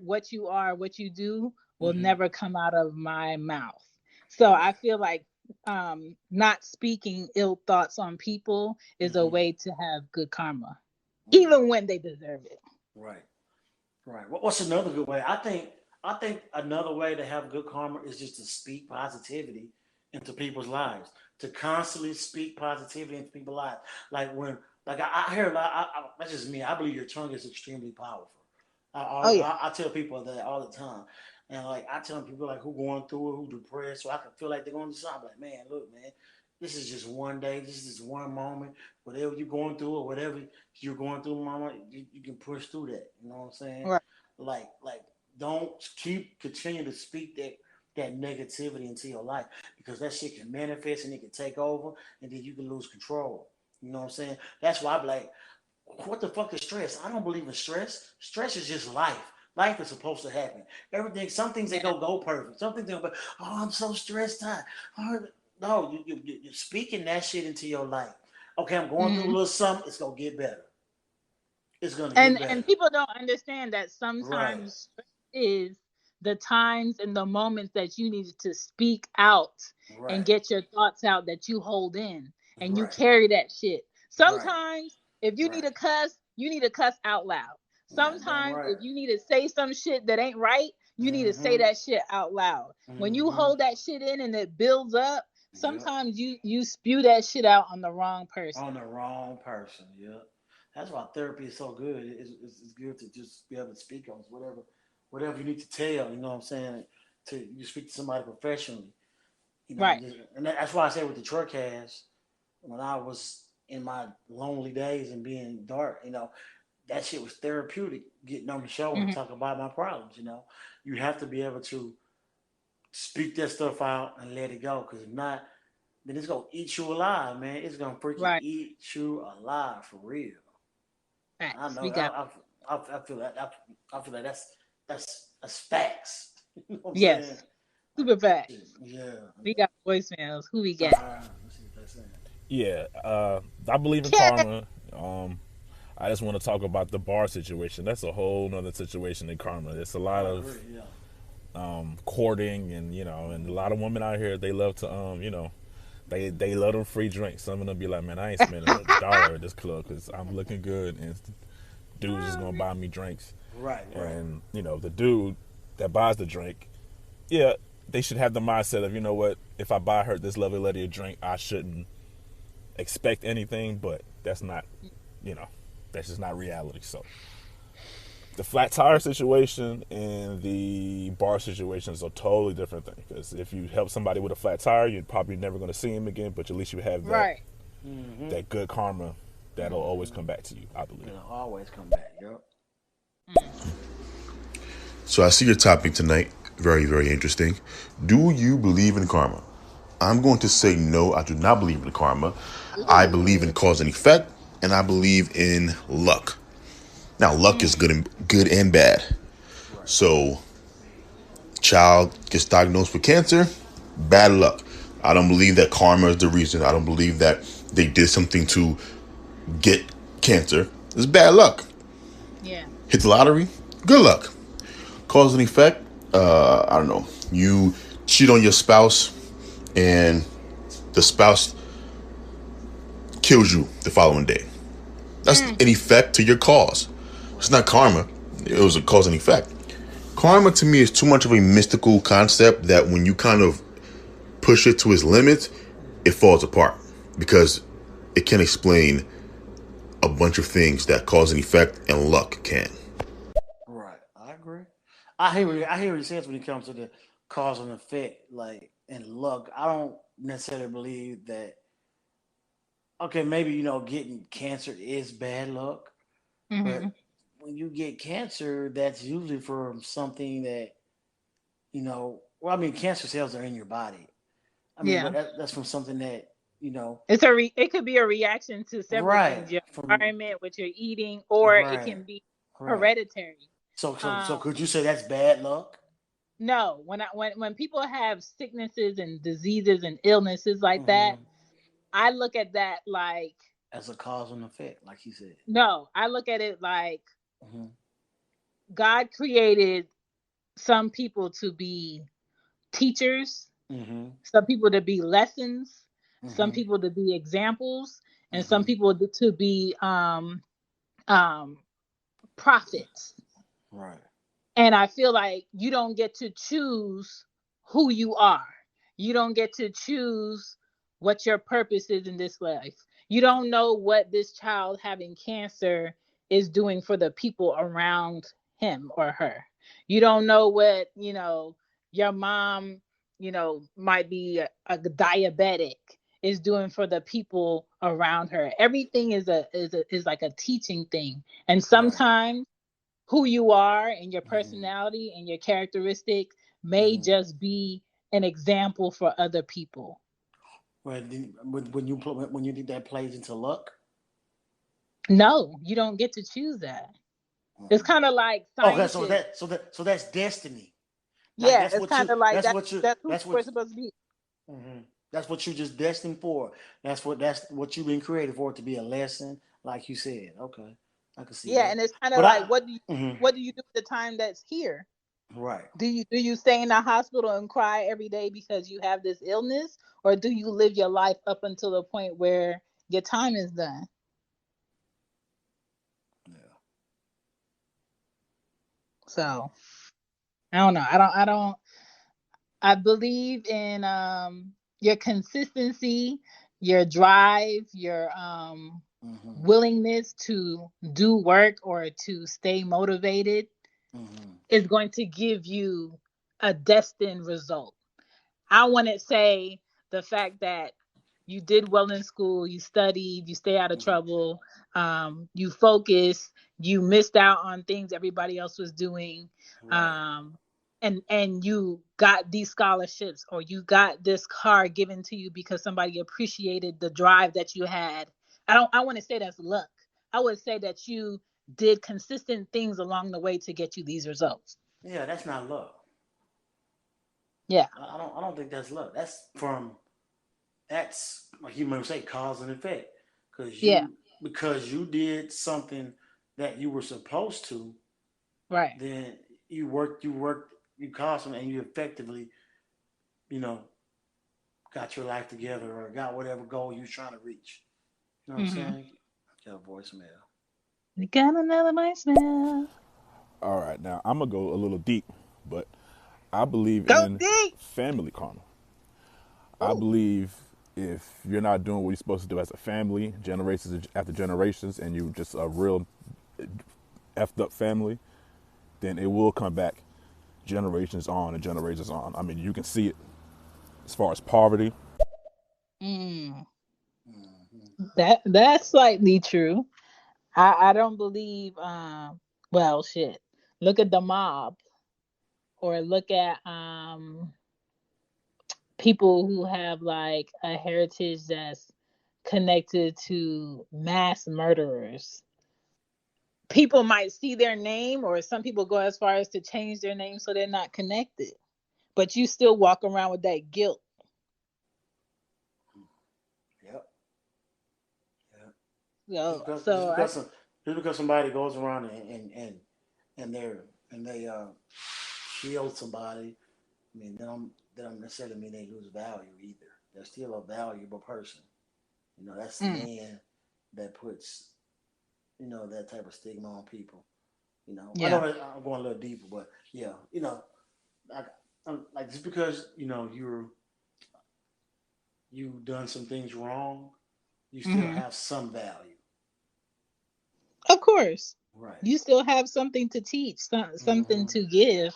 what you do will Mm-hmm. never come out of my mouth. So Right. I feel like not speaking ill thoughts on people is a Mm-hmm. way to have good karma, Okay. even when they deserve it. Right. Right. What's another good way? I think another way to have good karma is just to speak positivity into people's lives. To constantly speak positivity into people's lives. Like when like I hear a lot. That's just me. I believe your tongue is extremely powerful. I, Oh I yeah. I tell people that all the time, and like I tell people like who going through it, who depressed, so I can feel like they're going to something. Like man, look, man, this is just one day. This is just one moment. Whatever you're going through or whatever you're going through, mama, you can push through that. You know what I'm saying? Right. Like don't continue to speak that negativity into your life because that shit can manifest and it can take over and then you can lose control. You know what I'm saying? That's why I'm like, what the fuck is stress? I don't believe in stress. Stress is just life. Life is supposed to happen. Everything, some things they Yeah. go perfect. Some things they go, oh, I'm so stressed out. Oh, no, you're speaking that shit into your life. Okay, I'm going through a Hmm. little something. It's gonna get better. It's gonna get And better. people don't understand that Right, sometimes stress is the times and the moments that you need to speak out and right, get your thoughts out that you hold in and you right, carry that shit. right, Sometimes if you need right. to cuss, you need to cuss out loud. Goddamn Sometimes right. if you need to say some shit that ain't right, you need to say Mm-hmm. that shit out loud. When you Mm-hmm. hold that shit in and it builds up, Yep. sometimes you spew that shit out on the wrong person. On the wrong person. Yep. That's why therapy is so good. It's good to just be able to speak on whatever you need to tell. You know what I'm saying? To you speak to somebody professionally. Right. And that's why I say with the Truckcast, when I was in my lonely days and being dark, that shit was therapeutic. Getting on the show and Hmm. talk about my problems. You have to be able to speak that stuff out and let it go. Because if not, then it's gonna eat you alive, man. It's gonna freaking Right. eat you alive for real. I Facts. know. We got I feel that. I feel like that's facts. You know what I'm saying? yes. Like Super shit. facts. Yeah. We got voicemails. Who we got? Let's see what they're saying. Yeah, I believe in Cat. karma. I just want to talk about the bar situation. That's a whole nother situation in karma. There's a lot I of agree. Yeah. courting, and and a lot of women out here, they love to they love them free drinks. Some of them be like, man, I ain't spending $1 at this club because I'm looking good, and dudes is gonna buy me drinks. Right, right. And the dude that buys the drink, yeah, they should have the mindset of, what, if I buy her this lovely lady a drink, I shouldn't expect anything. But that's not, you know, that's just not reality. So the flat tire situation and the bar situation is a totally different thing. Because if you help somebody with a flat tire, you're probably never going to see him again. But at least you have that Right. Mm-hmm. that good karma that'll always Mm-hmm. come back to you, I believe. It'll always come back. Yep. Mm. So I see your topic tonight. Very, very interesting. Do you believe in karma? I'm going to say no, I do not believe in karma. I believe in Ooh. cause and effect, and I believe in luck. Now, luck is Mm. good and bad. Right. So, child gets diagnosed with cancer, bad luck. I don't believe that karma is the reason. I don't believe that they did something to get cancer. It's bad luck. Yeah. Hit the lottery, good luck. Cause and effect, I don't know. You cheat on your spouse, and the spouse kills you the following day. That's Mm. an effect to your cause. It's Right. not karma. It was a cause and effect. Karma to me is too much of a mystical concept that when you kind of push it to its limits, it falls apart because it can explain a bunch of things that cause and effect and luck can. Right. I agree. Mm. I hear what he says when it comes to the cause and effect, like and luck. I don't necessarily believe that. Okay, maybe getting cancer is bad luck, Mm-hmm. but when you get cancer, that's usually from something that Well, I mean, cancer cells are in your body. I mean, but Yeah. that's from something that you know. It could be a reaction to several Right. things, your From environment, what you're eating, or it right. can be Right. hereditary. So Um, could you say that's bad luck? no, when people have sicknesses and diseases and illnesses like that, Hmm. I look at that like As a cause and effect, like he said. no, I look at it like Hmm. God created some people to be teachers, Hmm. some people to be lessons, some Hmm. people to be examples, and some Hmm. people to be um prophets. Right. And I feel like you don't get to choose who you are. You don't get to choose what your purpose is in this life. You don't know what this child having cancer is doing for the people around him or her. You don't know what, your mom, might be a diabetic is doing for the people around her. Everything is like a teaching thing. And Right. sometimes who you are and your Hmm. personality and your characteristics may Hmm. just be an example for other people. Well, when you think that plays into luck. No, you don't get to choose that. It's Hmm. kind of like Okay, scientists. so that's destiny. Like Yeah, it's kind of like that's who that's what we're supposed to be. hmm that's what you're just destined for. That's what you've been created for, to be a lesson, like you said. Okay, I can see Yeah, that. and it's kind of But like I mhm, what do you do with the time that's here? right. Do you stay in the hospital and cry every day because you have this illness, or do you live your life up until the point where your time is done? Yeah. So I don't know. I believe in your consistency, your drive, your Hmm. willingness to do work or to stay motivated Hmm. is going to give you a destined result. I wouldn't say the fact that you did well in school, you studied, you stay out of Hmm. trouble, you focused, you missed out on things everybody else was doing, Right. um, and you got these scholarships or you got this car given to you because somebody appreciated the drive that you had. I want to say that's luck. I would say that you did consistent things along the way to get you these results. Yeah, that's not luck. Yeah, I don't think that's luck. That's like you might say cause and effect, yeah, because you did something that you were supposed to. right. Then you worked, you constantly, and you effectively, you know, got your life together or got whatever goal you're trying to reach. You know what I'm Mm-hmm. saying? Got a voicemail. We got another voicemail. All right, now I'm gonna go a little deep, but I believe Go in deep. family karma. I Oh, believe if you're not doing what you're supposed to do as a family, generations after generations, and you just a real effed up family, then it will come back generations on and generations on. I mean, you can see it as far as poverty. mm, Mm-hmm. that's slightly true. I don't believe. Well, shit. Look at the mob, or look at people who have like a heritage that's connected to mass murderers. People might see their name, or some people go as far as to change their name so they're not connected, but you still walk around with that guilt. Yep. Yep. Just So, because just so I, because some, just because somebody goes around and they're and they shield somebody, I mean, they don't necessarily mean they lose value either. They're still a valuable person. That's mm, man that puts that type of stigma on people. I yeah, know that I'm going a little deeper, but yeah, like, like just because you've done some things wrong, you still hmm, have some value. of course, Right. you still have something to teach, something Mm-hmm. to give,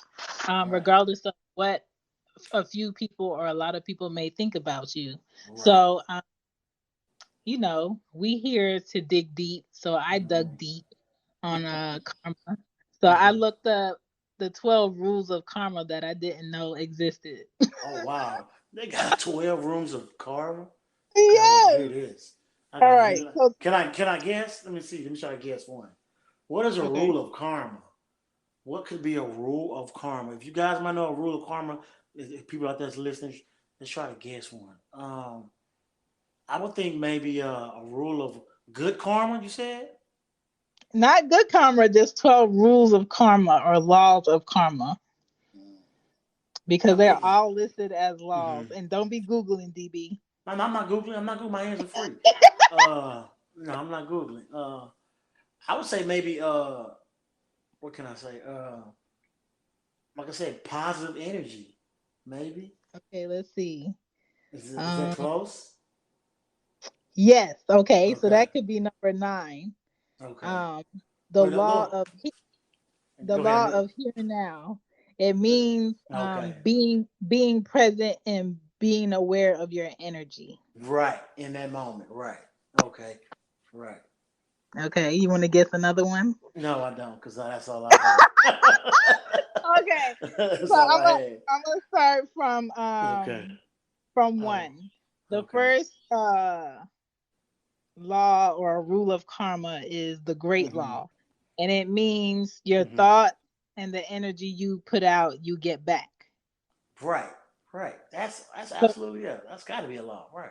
Right. regardless of what a few people or a lot of people may think about you. Right. So, we here to dig deep. So I Mm-hmm. dug deep on karma. So I Mm-hmm. looked up the 12 rules of karma that I didn't know existed. Oh wow, they got 12 rooms of karma. Okay, I want to Yes. hear this. I All gotta right. hear. So Can I guess? Let me see. Let me try to guess one. What is a okay. rule of karma? What could be a rule of karma? If you guys might know a rule of karma, if people out there's listening, let's try to guess one. I would think maybe a rule of good karma. You said. Not good karma, just 12 rules of karma or laws of karma, Mm. because I'm they're thinking. all listed as laws. Mm-hmm. And don't be Googling DB. I'm not googling. I'm not googling. My hands are free. No, I'm not googling. I would say maybe what can I say? Like I said, positive energy. Maybe Okay, let's see. is that Um, close? yes. Okay. So Okay, that could be number 9. okay. Um, the Wait, law no, of the go law ahead. of here and now. It means Okay, being present and being aware of your energy. right in that moment. Right. Okay. Right. Okay, you want to guess another one? No, I don't, because that's all I had. Okay, That's so all I'm I gonna had. I'm gonna start Okay. from Oh. one. The Okay. first law or rule of karma is the great Mhm. law, and it means your Mhm. thought and the energy you put out, you get back. Right. Right. That's So, absolutely, yeah. That's got to be a law. Right.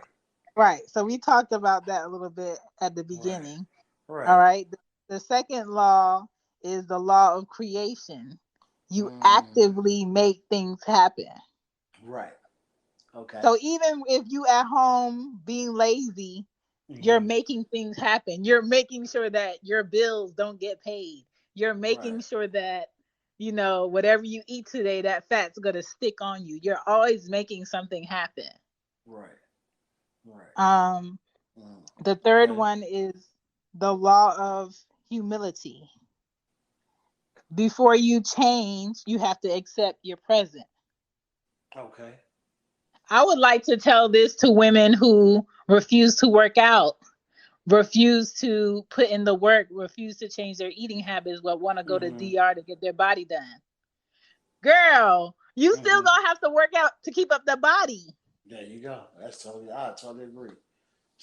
right. So we talked about that a little bit at the Right. beginning. All Right. right. The second law is the law of creation. You Mm. actively make things happen. Right. Okay. So even if you at home being lazy, you're Mhm. making things happen. You're making sure that your bills don't get paid. You're Right. making sure that whatever you eat today, that fat's gonna stick on you. You're always making something happen. Right. Right. Um, Mm. the third Okay. one is the law of humility. Before you change, you have to accept your present. Okay. I would like to tell this to women who refuse to work out, refuse to put in the work, refuse to change their eating habits, but want to go to Mhm. DR to get their body done. Girl, you still Mhm. gonna have to work out to keep up the body. There you go. I totally agree.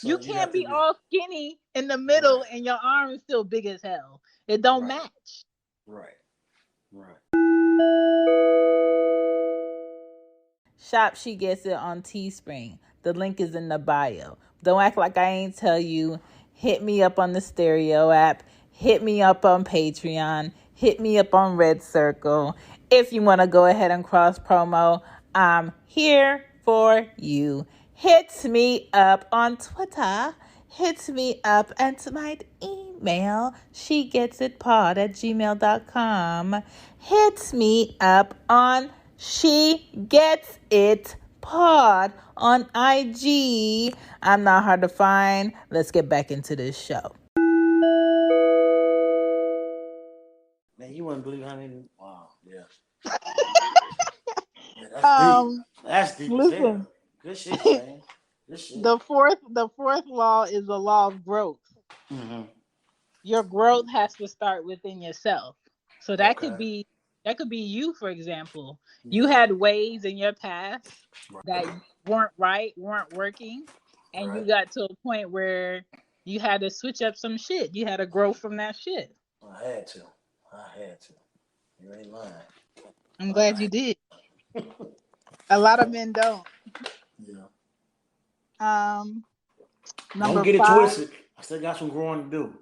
You So you have can't to be be all skinny in the middle right. and your arms still big as hell. It don't Right. match. Right. Right. Shop She Gets It on Teespring. The link is in the bio. Don't act like I ain't tell you. Hit me up on the Stereo app. Hit me up on Patreon. Hit me up on Red Circle. If you want to go ahead and cross promo, I'm here for you. Hit me up on Twitter. Hit me up and my email. email, shegetsitpod@gmail.com. Hit me up on shegetsitpod on IG. I'm not hard to find. Let's get back into this show. Man, you wouldn't believe how many. Wow, yeah. Yeah, that's deep. Um, That's deep as hell. Listen, Good shit, Shane. Good shit. the fourth law is the law of growth. Mm-hmm. Your growth has to start within yourself. So Okay. that could be you, for example. You Yeah. had ways in your past Right. that weren't right, weren't working, and you Right. got to a point where you had to switch up some shit. You had to grow from that shit. I had to. I had to. You ain't lying. I'm glad I, you did. A lot of men don't. yeah. Um, Don't Number get it 5. twisted. I still got some growing to do.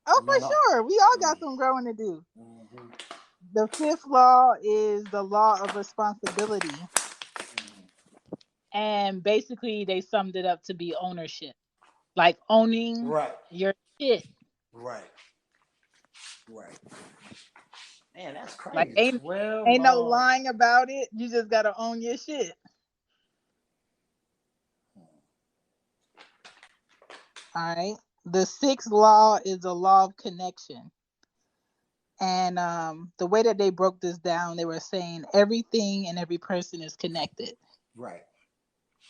Oh, I'm for not up. sure. We all got some growing to do. Mm-hmm. The 5th law is the law of responsibility. And basically, they summed it up to be ownership, like owning Right. your shit. Right. Right. Man, that's Like crazy. ain't 12 ain't no laws. lying about it. You just gotta own your shit. All right. The 6th law is the law of connection. And the way that they broke this down, they were saying everything and every person is connected. Right.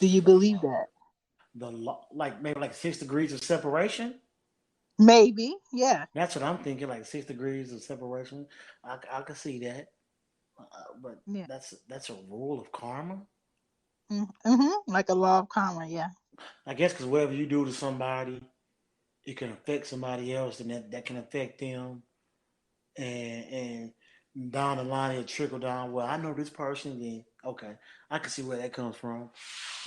Do you believe that? The law, like maybe like 6 degrees of separation. Maybe. Yeah. That's what I'm thinking. Like 6 degrees of separation. I can see that. But Yeah. that's a rule of karma. Mm-hmm. Like a law of karma. Yeah. I guess because whatever you do to somebody, it can affect somebody else, and that can affect them, and down the line it'll trickle down. Well, I know this person, then okay, I can see where that comes from.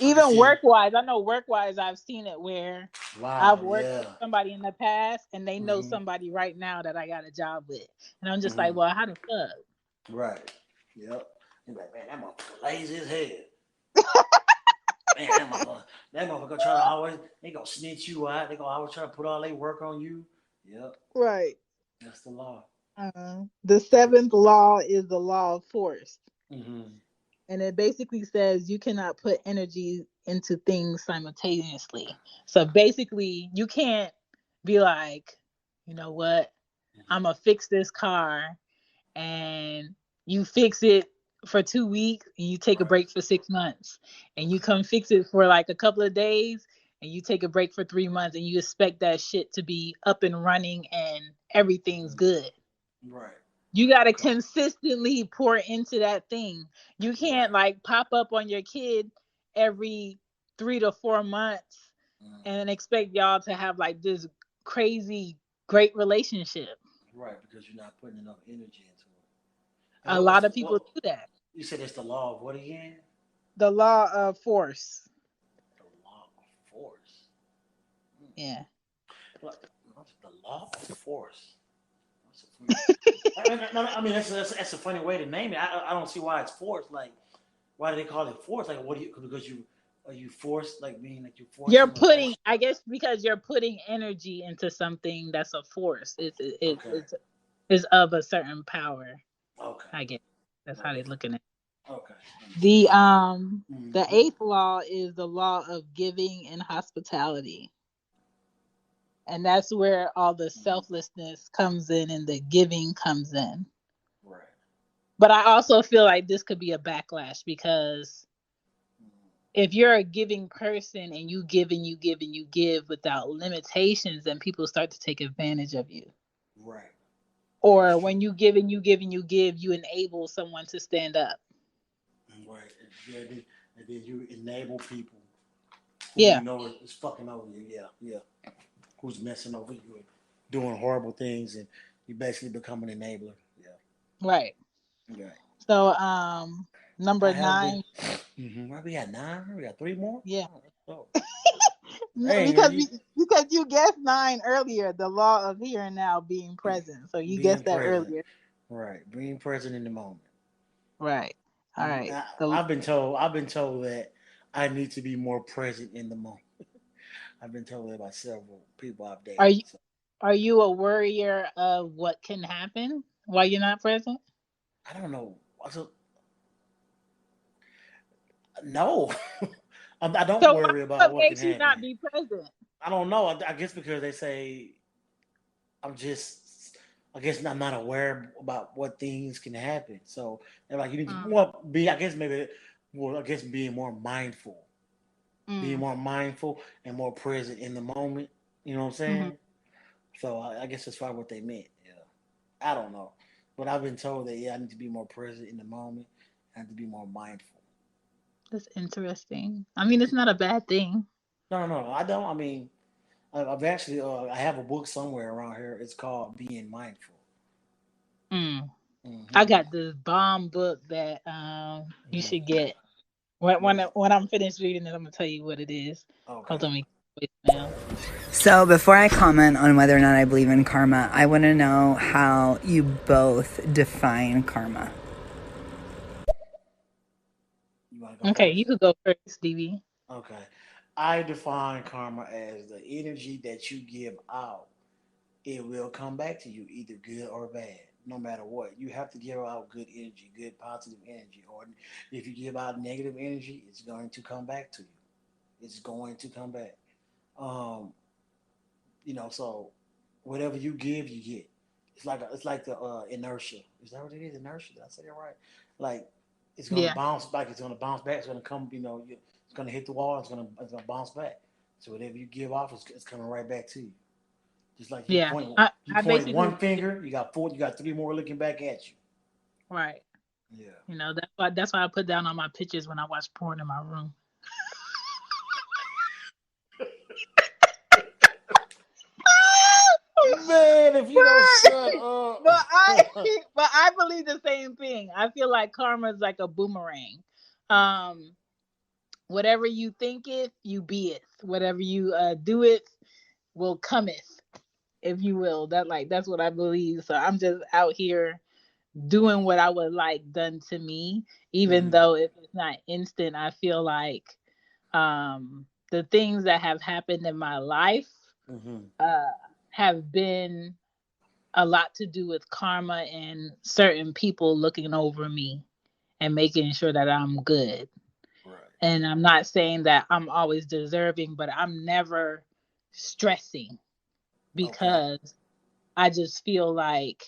I can Even see. work wise, I know work wise, I've seen it where I've Wow, worked with yeah. somebody in the past and they know Hmm. somebody right now that I got a job with. And I'm just like, Hmm. well, how the fuck? Right. Yep. He's like, man, that motherfucker lazy as hell. Man, that motherfucker try to always, they gonna snitch you out. They gonna always try to put all their work on you. Yep, Right. that's the law. The 7th law is the law of force. Hmm. And it basically says you cannot put energy into things simultaneously. So basically, you can't be like, you know what, I'm going to fix this car, and you fix it for 2 weeks and you take a Right. break for 6 months, and you come fix it for like a couple of days and you take a break for 3 months, and you expect that shit to be up and running and everything's Hmm. good. Right. You got to Okay. consistently pour into that thing. You can't Right. like pop up on your kid every 3 to 4 months Mm. and expect y'all to have like this crazy great relationship. Right, because you're not putting enough energy into it. And A what was lot of people what do that. you said? It's the law of what again? The law of force. The law of force. Hmm. Yeah. What- What's the law of force? That's a funny. I mean, that's a funny way to name it. I don't see why it's forced. Like, why do they call it force? Like, what do you? Because you are you forced? Like, meaning like you You're forcing a putting, force? I guess, because you're putting energy into something that's a force. Okay. It's of a certain power. Okay. I guess that's how they're Okay. looking at it. Okay. The Understood. um the Mm-hmm. 8th law is the law of giving and hospitality. And that's where all the Mm-hmm. selflessness comes in and the giving comes in. Right. But I also feel like this could be a backlash because Mm-hmm. if you're a giving person and you give and you give and you give without limitations, then people start to take advantage of you. Right. Yeah, that's Or true. when you give and you give and you give, you enable someone to stand up. Right. Yeah, and then you enable people who you Yeah, know is fucking over you. Yeah. Yeah. Who's messing over you and doing horrible things, and you basically become an enabler. Yeah. right. Right. So I number have been. 9, Mm-hmm. Where we got 9? We got 3 more. yeah. Oh, that's dope. No, Dang, are you because you guessed 9 earlier, the law of here and now being present. So you being guessed that present? earlier. Right, being present in the moment. Right. All right. I've been told. I've been told that I need to be more present in the moment. I've been told that by several people I've Are dated. you So. Are you a worrier of what can happen while you're not present? I don't know. No, I don't So worry about what what can makes you happen. not be present? I don't know. I guess because they say I'm just. I guess I'm not aware about what things can happen. So they're like, you need to Mm, more be. I guess maybe. Well, I guess being more mindful, mm, and more present in the moment. You know what I'm hmm. saying? So I guess that's probably what they meant. Yeah. I don't know, but I've been told that I need to be more present in the moment. I need to be more mindful. That's interesting. I mean, it's not a bad thing. No. I don't. I mean, I've actually I have a book somewhere around here. It's called Being Mindful. Mm. I Hmm. got this bomb book that you Hmm. should get. When What when is? when I'm finished reading it, I'm gonna tell you what it is. Hold Okay. on, me now. So, before I comment on whether or not I believe in karma, I want to know how you both define karma. You want to go Okay, you first? could go first, Stevie. Okay. I define karma as the energy that you give out. It will come back to you, either good or bad, no matter what. You have to give out good energy, good positive energy. Or if you give out negative energy, it's going to come back to you. It's going to come back. Um, so whatever you give, you get. It's like the inertia. Is that what it is? Inertia? Did I say it right? Like it's gonna Yeah, bounce back. It's gonna bounce back. It's gonna come. It's gonna hit the wall. It's gonna bounce back. So whatever you give off, it's coming right back to you. Just like yeah. you I pointed basically one finger, you got four, you got three more looking back at you. right. Yeah. You know that's why I put down on my pictures when I watch porn in my room. Man, if you don't shut up. but I but I believe the same thing. I feel like karma is like a boomerang. Um, whatever you think it, you be it. Whatever you do it will cometh, if you will. That's what I believe. So I'm just out here doing what I would like done to me, even Mm-hmm. though if it's not instant. I feel like the things that have happened in my life Mm-hmm. uh have been a lot to do with karma and certain people looking over me and making sure that I'm good. Right. And I'm not saying that I'm always deserving, but I'm never stressing Okay. because I just feel like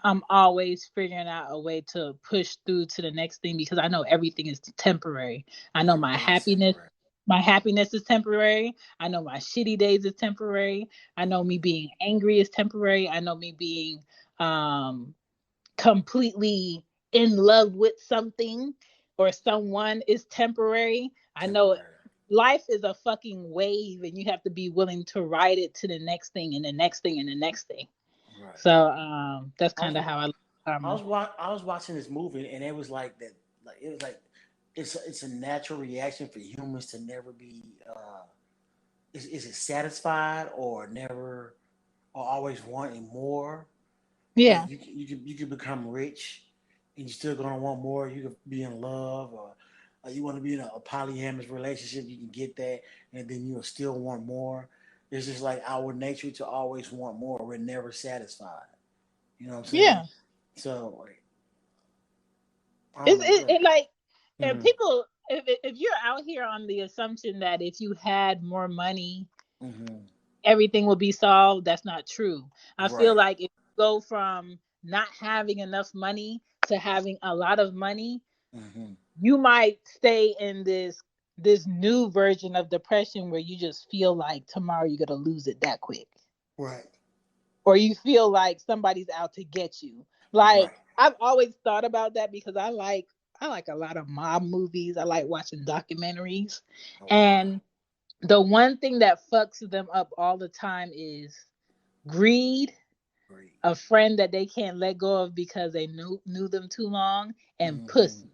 I'm always figuring out a way to push through to the next thing because I know everything is temporary. I know Everything's temporary. my happiness is temporary. I know my shitty days is temporary. I know me being angry is temporary. I know me being um completely in love with something or someone is temporary. I know Temporary. life is a fucking wave and you have to be willing to ride it to the next thing and the next thing and the next thing. Right. So that's I was kind of how I look at karma. I was watching this movie and it was like that. Like it was like it's a natural reaction for humans to never be. Is it satisfied or never or always wanting more? Like Yeah. you could become rich and you're still gonna want more. You could be in love or you want to be in a polyamorous relationship. You can get that, and then you'll still want more. It's just like our nature to always want more. We're never satisfied. You know what I'm saying? Yeah. So like, I don't It's know. it like and Mm-hmm. people if you're out here on the assumption that if you had more money Mm-hmm. everything will be solved, that's not true. I feel Right. like if you go from not having enough money to having a lot of money, Mm-hmm. you might stay in this new version of depression where you just feel like tomorrow you're going to lose it that quick, Right. or you feel like somebody's out to get you. Like Right. I've always thought about that because I like a lot of mob movies. I like watching documentaries. Oh wow. And the one thing that fucks them up all the time is greed, Great. a friend that they can't let go of because they knew them too long, and Mm-hmm. pussy.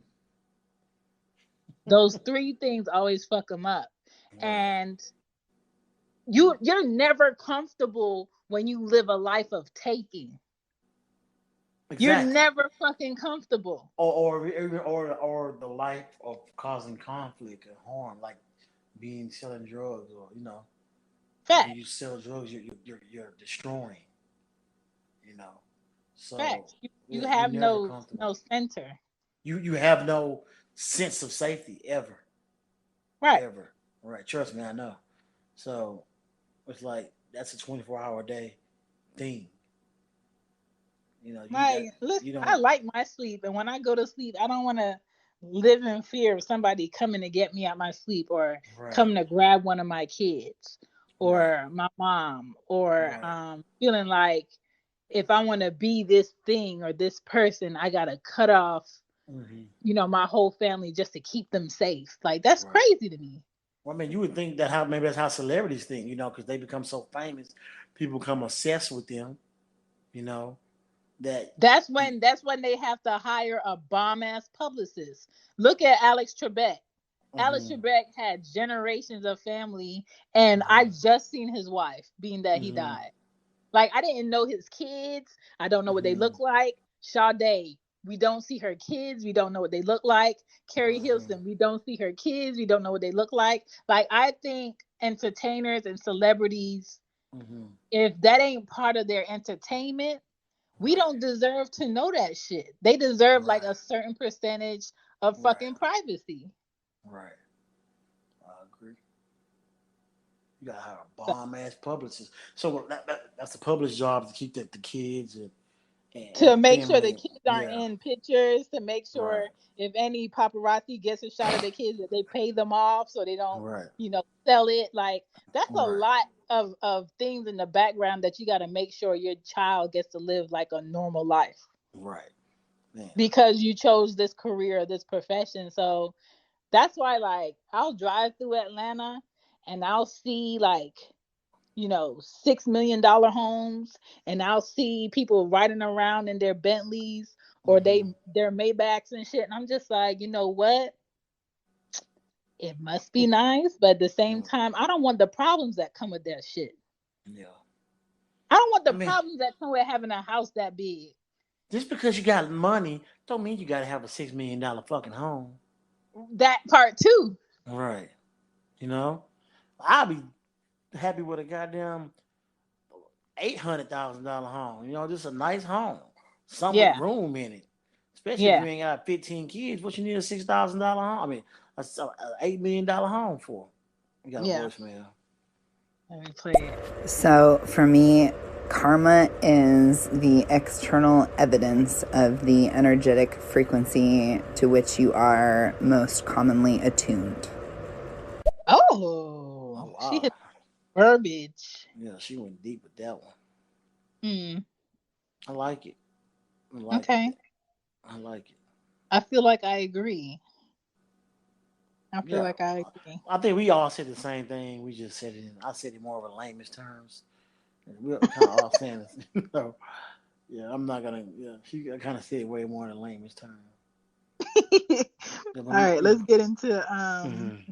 Those three things always fuck them up. Right. And you're never comfortable when you live a life of taking. You're Exactly. never fucking comfortable. Or the life of causing conflict and harm, like being selling drugs or. Because when Facts. you sell drugs, you're destroying. You know, so Facts. You yeah, you have never comfortable. no center. You have no sense of safety ever, Right. ever. Right? Trust me, I know. So it's like that's a 24-hour a day thing. You know, Like, listen, you I don't. like my sleep, and when I go to sleep, I don't want to live in fear of somebody coming to get me out my sleep, or Right, coming to grab one of my kids, right, or my mom, or right. feeling like if I want to be this thing or this person, I gotta cut off, Hmm. my whole family just to keep them safe. Like, that's Right. crazy to me. Well, I mean, you would think that how maybe that's how celebrities think, because they become so famous, people become obsessed with them, you know, that. That's when they have to hire a bomb ass publicist. Look at Alex Trebek. Alex Hmm. Trebek had generations of family, and I Hmm. just seen his wife, being that he Hmm. died. Like, I didn't know his kids. I don't know what they Hmm. look like. Sade, we don't see her kids. We don't know what they look like. Carrie Hmm. Hilson, we don't see her kids. We don't know what they look like. Like, I think entertainers and celebrities, Hmm. if that ain't part of their entertainment, we Right, don't deserve to know that shit. They deserve like right, a certain percentage of right, fucking privacy. right. I agree. You gotta have a So, bomb ass publicist. So that's the publicist's job to keep the kids and to the make sure the family. kids aren't Yeah, in pictures, to make right, sure if any paparazzi gets a shot of the kids, that they pay them off so they don't, right, sell it. Like, that's a right, lot of things in the background that you got to make sure your child gets to live like a normal life, right. Man, because you chose this career, this profession. So that's why, like, I'll drive through Atlanta and I'll see, like, $6 million homes, and I'll see people riding around in their Bentleys, or hmm, their Maybachs and shit. And I'm just like, you know what? It must be nice, but at the same yeah, time, I don't want the problems that come with that shit. yeah. I don't want I the mean, problems that come with having a house that big. just because you got money, don't mean you gotta have a $6 million fucking home. That part too. Right. You know, I'll be happy with a goddamn $800,000 home. Just a nice home, some with Yeah, room in it. Especially if yeah. you ain't got 15 kids, what you need a $6,000 home? I mean, a $8 million home for? You got a Yeah. voicemail. Let me play it. So for me, karma is the external evidence of the energetic frequency to which you are most commonly attuned. Oh Oh, she wow, hit verbiage. yeah, she went deep with that one. Hmm. I like it. I like it. Okay. I like it. I feel like I agree. I feel Yeah, like I agree. I think we all said the same thing. We just said it. I said it more of a layman's terms. We're kind of all saying this. Yeah, I'm not gonna. Yeah, she kind of said it way more in a layman's terms. Yeah, All right, let's get into mhm.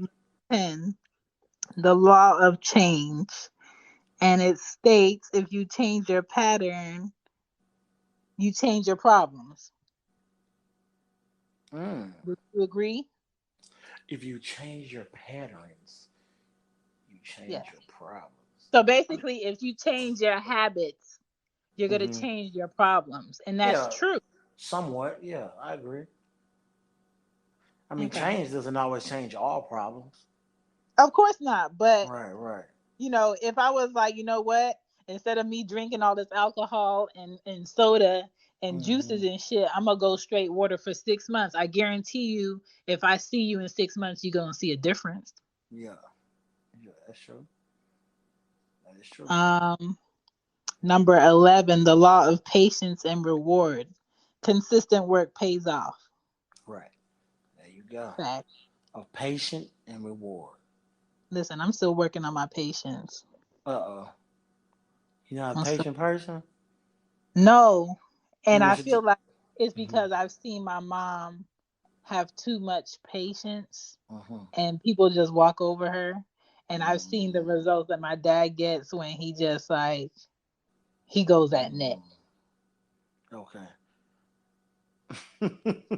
10, the law of change. And it states, if you change your pattern, you change your problems. Mm. Would you agree? If you change your patterns, you Yeah. change your problems. So I mean, basically, if you change your habits, you're going to hmm, change your problems. And that's yeah, true. somewhat. Yeah, I agree. I mean, Okay. change doesn't always change all problems. Of course not. But, Right, right. if I was like, you know what, instead of me drinking all this alcohol and soda and juices Hmm. and shit, I'm gonna go straight water for 6 months. I guarantee you, if I see you in 6 months, you're gonna see a difference. Yeah, yeah, that's true. That is true. Um, Number 11, the law of patience and reward. Consistent work pays off. Right. There you go. Fact. Of patient and reward. Listen, I'm still working on my patience. Uh-oh. You're not a I'm still, patient person? no, and You I want your... feel like it's Mm-hmm. because I've seen my mom have too much patience, Mm-hmm. and people just walk over her. And I've seen the Mm-hmm. results that my dad gets when he just like he goes at net. Okay.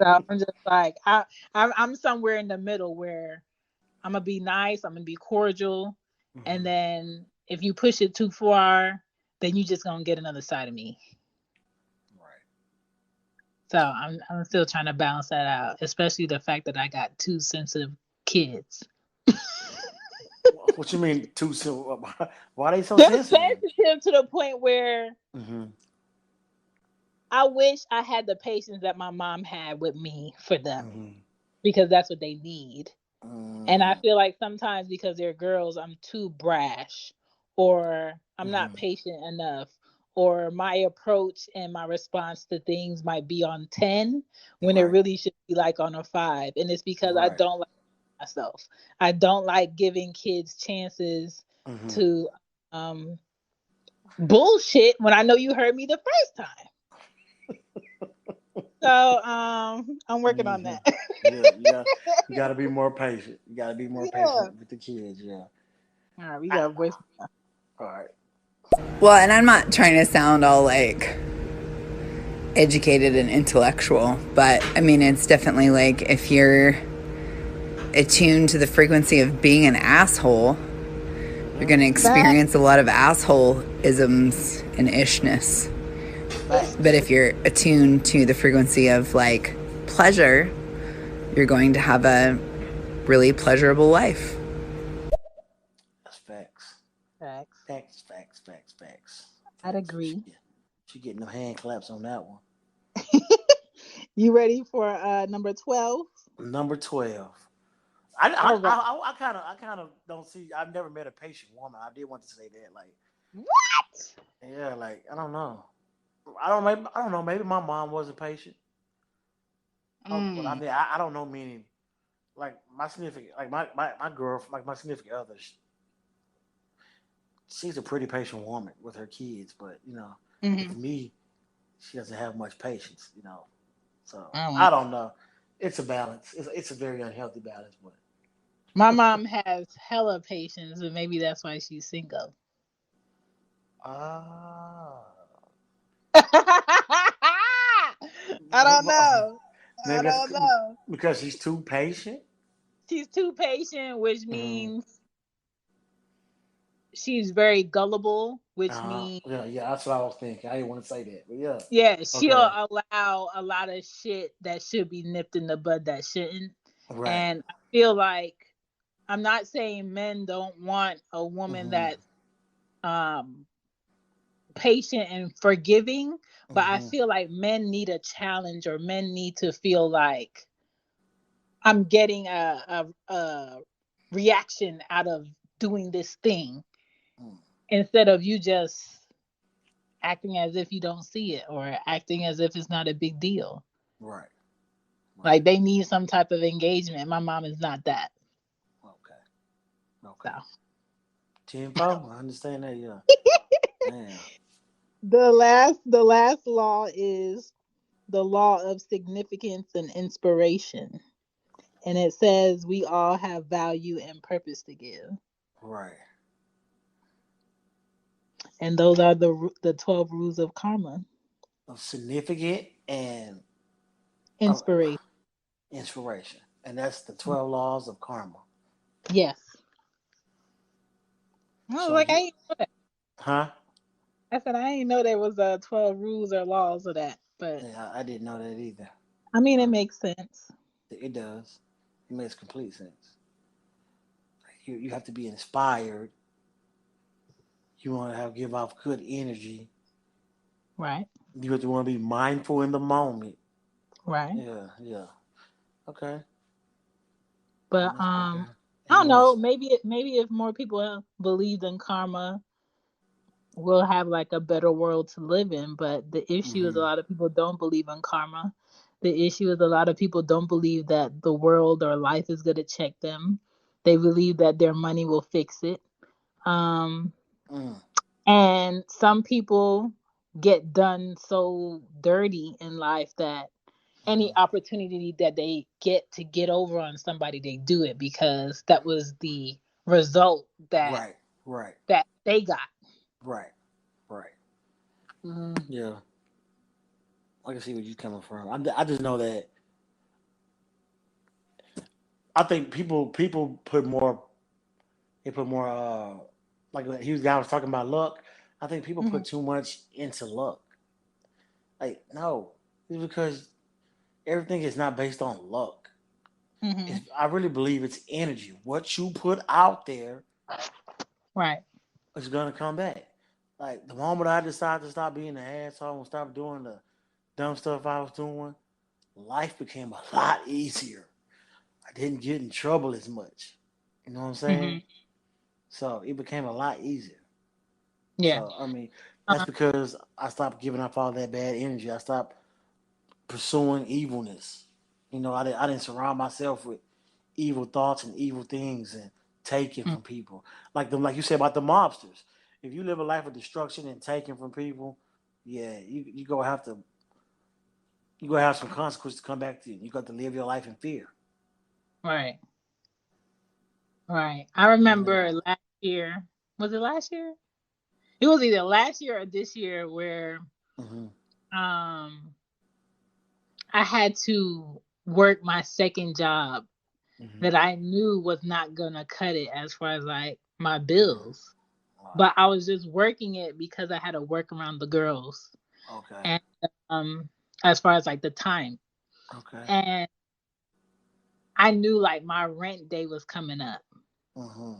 So I'm just like I'm somewhere in the middle where I'm gonna be nice, I'm gonna be cordial, and Hmm. then if you push it too far, then you just gonna get another side of me. Right. So I'm still trying to balance that out, especially the fact that I got two sensitive kids. What you mean too soon? Why are they so They're sensitive? sensitive to the point where Mm-hmm. I wish I had the patience that my mom had with me for them Mm-hmm. because that's what they need. And I Mm-hmm. feel like sometimes because they're girls, I'm too brash or I'm not Mm-hmm. patient enough or my approach and my response to things might be on 10 when it Right. really should be like on a 5. And it's because I Right. don't like myself. I don't like giving kids chances Mm-hmm. to um bullshit when I know you heard me the first time. So I'm working on Mm-hmm. that. Yeah, you got to be more patient. You got to be more Yeah. patient with the kids. Yeah. All right, we I, got a voice. all right. Well, and I'm not trying to sound all like educated and intellectual, but I mean, it's definitely like if you're attuned to the frequency of being an asshole, you're going to Fact, experience a lot of asshole isms and ishness. But Facts. if you're attuned to the frequency of like pleasure, you're going to have a really pleasurable life. That's facts. facts. Facts. Facts. Facts. Facts. I'd Facts. agree. She getting no hand claps on that one. You ready for number 12? Number 12. I I All right. I kind of don't see. I've never met a patient woman. I did want to say that. Like, What? yeah, like I don't know. I don't know. Maybe my mom wasn't patient. But I Mm, mean, I don't know. Meaning, like my significant, like my girl, like my significant other. She's a pretty patient woman with her kids, but with hmm. me, she doesn't have much patience. So I don't know. I don't know. It's a balance. It's a very unhealthy balance, but My mom has hella patience, and maybe that's why she's single. ah, I don't know. I maybe that's don't know. because she's too patient. She's too patient, which Mm-hmm. means she's very gullible, which means Yeah, yeah, that's what I was thinking. I didn't want to say that, but yeah. yeah, she'll Okay. allow a lot of shit that should be nipped in the bud that shouldn't. Right. And I feel like I'm not saying men don't want a woman Mm-hmm. that's um patient and forgiving, but I Mm-hmm. feel like men need a challenge or men need to feel like I'm getting a reaction out of doing this thing Mm. instead of you just acting as if you don't see it or acting as if it's not a big deal. Right. Right. Like they need some type of engagement. My mom is not that. Okay. So Okay. 10-4. I understand that. Yeah. Man. the last law is the law of significance and inspiration. And it says we all have value and purpose to give. Right. And those are the 12 rules of karma. Significant and uh, Inspiration. inspiration, and that's the 12 laws of karma. Yes. I was So like, I you, ain't know that. huh? I said I ain't know there was 12 rules or laws of that. But Yeah, I didn't know that either. I mean it Uh, makes sense. it does. It makes complete sense. You have to be inspired. You want to have give off good energy. Right. You have to want to be mindful in the moment. Right. Yeah, yeah. Okay. But Okay. I And you don't want know, to? maybe if more people believed in karma, we'll have like a better world to live in. But the issue is a Mm-hmm. lot of people don't believe in karma. The issue is a lot of people don't believe that the world or life is going to check them. They believe that their money will fix it. Um, Mm, and some people get done so dirty in life that any mm-hmm. opportunity that they get to get over on somebody, they do it because that was the result that Right. Right. they got. Right. Right. Mm, Yeah. I can see where you're coming from. I just know that I think people put more they put more like he was guy was talking about luck. I think people Mm-hmm. put too much into luck. Like no, it's because everything is not based on luck. Mm-hmm. I really believe it's energy. What you put out there Right. is gonna come back. Like the moment I decided to stop being an asshole and stop doing the dumb stuff I was doing, life became a lot easier. I didn't get in trouble as much. You know what I'm Mm-hmm. saying? So it became a lot easier. Yeah. So I mean, that's Uh, because I stopped giving off all that bad energy. I stopped pursuing evilness. I didn't surround myself with evil thoughts and evil things and taking mm, from people. Like you said about the mobsters. If you live a life of destruction and taking from people, yeah, you gonna have some consequences to come back to you. You got to live your life in fear. right. Right. I Yeah. remember last year. Was it last year? It was either last year or this year where Mm-hmm. um I had to work my second job Mm-hmm. that I knew was not gonna cut it as far as like my Mm-hmm. bills. All But I was just working it because I had to work around the girls. right. Okay. And as far as like the time. Okay. And I knew like my rent day was coming up. Mm-hmm.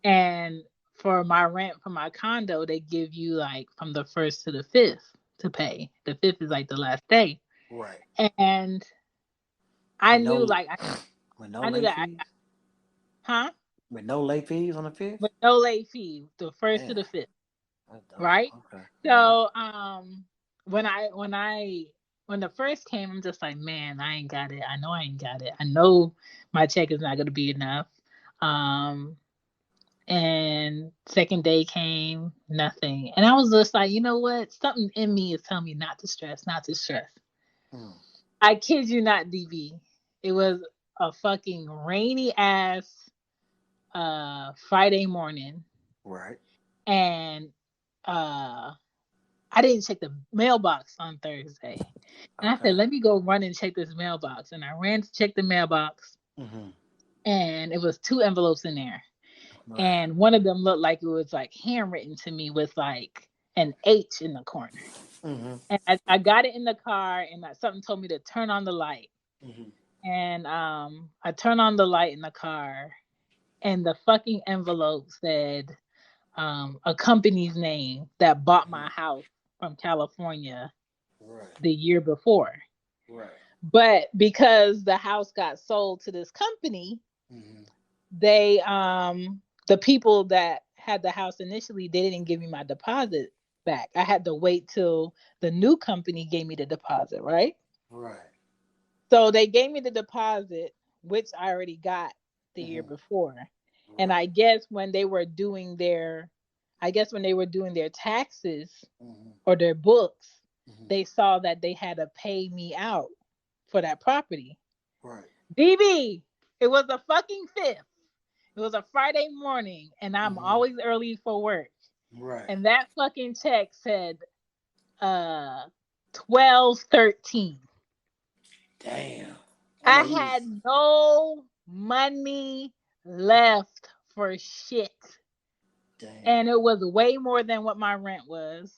And for my rent for my condo, they give you like from the first to the fifth to pay. The fifth is like the last day. Right. And I With knew no like with no I knew late that fees. huh? With no late fees on the fifth. But no late fee, the first to Damn, the fifth, that's dope. right? Okay. Right. So when the first came, I'm just like, man, I ain't got it. I know I ain't got it. I know my check is not gonna be enough. Um and second day came, nothing. And I was just like, you know what? Something in me is telling me not to stress, not to stress. Mm. I kid you not, DB. It was a fucking rainy ass Friday morning, Right. and uh I didn't check the mailbox on Thursday. And I said, Okay. let me go run and check this mailbox. And I ran to check the mailbox, Mm-hmm. and it was two envelopes in there. Right. And one of them looked like it was like handwritten to me with like an H in the corner. Mm-hmm. And I got it in the car, and something told me to turn on the light. Mm-hmm. And I turned on the light in the car, and the fucking envelope said a company's name that bought my house from California Right. the year before. Right. But because the house got sold to this company, Mm-hmm. they the people that had the house initially, they didn't give me my deposit back. I had to wait till the new company gave me the deposit, right? Right. So they gave me the deposit, which I already got the year Mm-hmm. before. And Right. I guess when they were doing their taxes Mm-hmm. or their books, Mm-hmm. they saw that they had to pay me out for that property. Right. DB, it was the fucking fifth. It was a Friday morning, and I'm Mm-hmm. always early for work. Right. And that fucking check said uh 1213. Damn. I I know you was. had no money left for shit. Damn. And it was way more than what my rent was.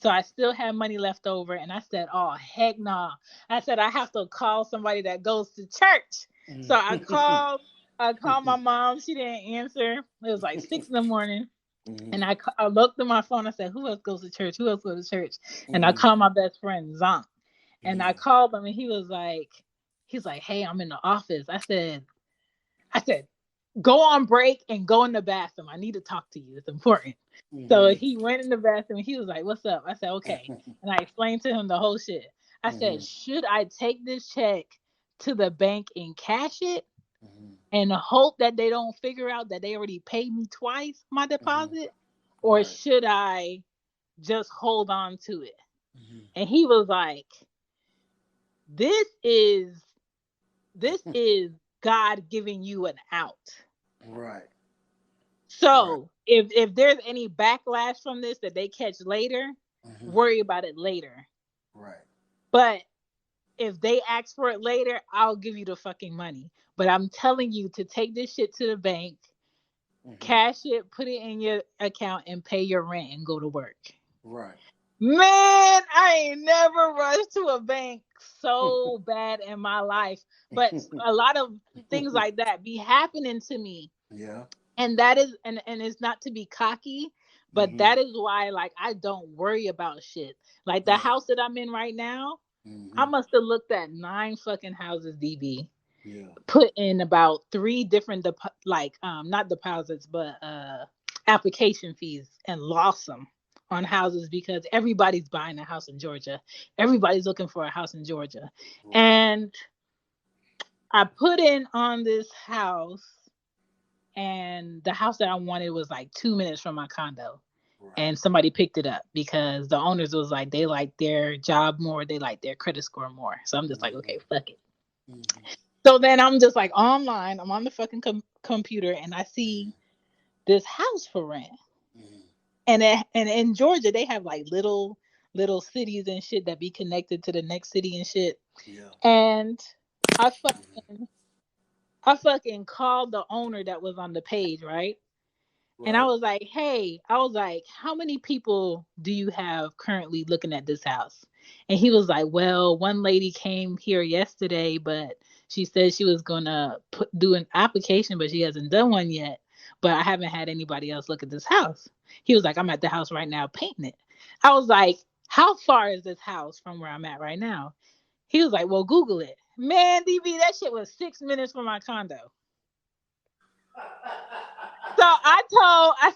So I still had money left over. And I said, oh, heck no. Nah. I said, I have to call somebody that goes to church. So Mm-hmm. I called my mom. She didn't answer. It was like 6 in the morning. Mm-hmm. And I looked at my phone. I said, who else goes to church? Who else goes to church? And I Mm-hmm. called my best friend, Zonk. And I Mm-hmm. called him, and he's like, hey, I'm in the office. I said, go on break and go in the bathroom. I need to talk to you. It's important. So Mm-hmm. he went in the bathroom. He was like, what's up? I said, okay. And I explained to him the whole shit. I said, Mm-hmm. should I take this check to the bank and cash it Mm-hmm. and hope that they don't figure out that they already paid me twice my Mm-hmm. deposit? Or Right. should I just hold on to it? Mm-hmm. And he was like, this is this is God giving you an out. Right. Right. So if there's any backlash from this that they catch later, Mm-hmm. worry about it later. Right. But if they ask for it later, I'll give you the fucking money. But I'm telling you to take this shit to the bank Mm-hmm. cash it, put it in your account, and pay your rent and go to work. Right. Man, I ain't never rushed to a bank so bad in my life. But a lot of things like that be happening to me. Yeah. And that is and it's not to be cocky, but Mm-hmm. that is why like I don't worry about shit. Like the Yeah. house that I'm in right now, I Mm-hmm. must have looked at 9 fucking houses, DB. Yeah. Put in about 3 different not deposits but application fees and lost them on houses because everybody's buying a house in Georgia. Everybody's looking for a house in Georgia. Right. And I put in on this house, and the house that I wanted was like 2 minutes from my condo. Right. And somebody picked it up because the owners was like they like their job more, they like their credit score more. So I'm just like, Mm-hmm. okay, fuck it. Mm-hmm. So then I'm just like online. I'm on the fucking computer, and I see this house for rent. Mm-hmm. And in Georgia, they have like little cities and shit that be connected to the next city and shit. Yeah. And I Mm-hmm. fucking I fucking called the owner that was on the page, right? And I Right. was like, hey, I was like, how many people do you have currently looking at this house? And he was like, well, one lady came here yesterday, but she said she was gonna do an application, but she hasn't done one yet. But I haven't had anybody else look at this house. He was like, I'm at the house right now painting it. I was like, how far is this house from where I'm at right now? He was like, well, Google it. Man, DB, that shit was 6 minutes from my condo. So I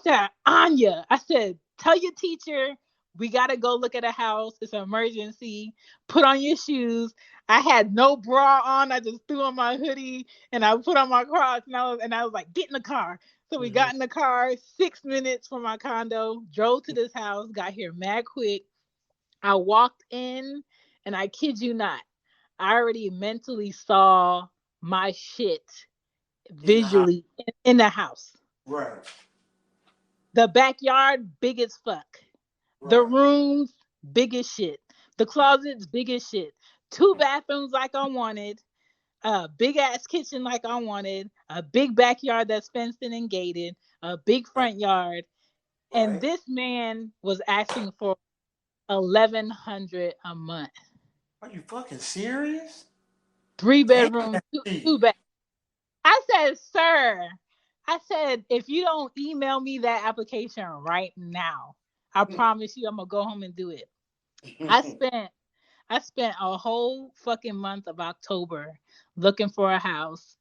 said, Anya, I said, tell your teacher we gotta go look at a house. It's an emergency. Put on your shoes. I had no bra on. I just threw on my hoodie and I put on my Crocs and I was like, get in the car. So we Mm-hmm. got in the car, 6 minutes from my condo, drove to this house, got here mad quick. I walked in, and I kid you not, I already mentally saw my shit In the house. visually in the house. Right. The backyard, big as fuck. The Right. rooms, big as shit. The closets, big as shit. 2 bathrooms like I wanted. A big ass kitchen like I wanted. A big backyard that's fenced in and gated. A big Right. front yard. And Right. this man was asking for 1,100 a month. Are you fucking serious? Three Damn, bedroom, that's cheap. two bed. I said, sir, I said, if you don't email me that application right now, I promise you I'm gonna go home and do it. I spent I spent a whole fucking month of October looking for a house,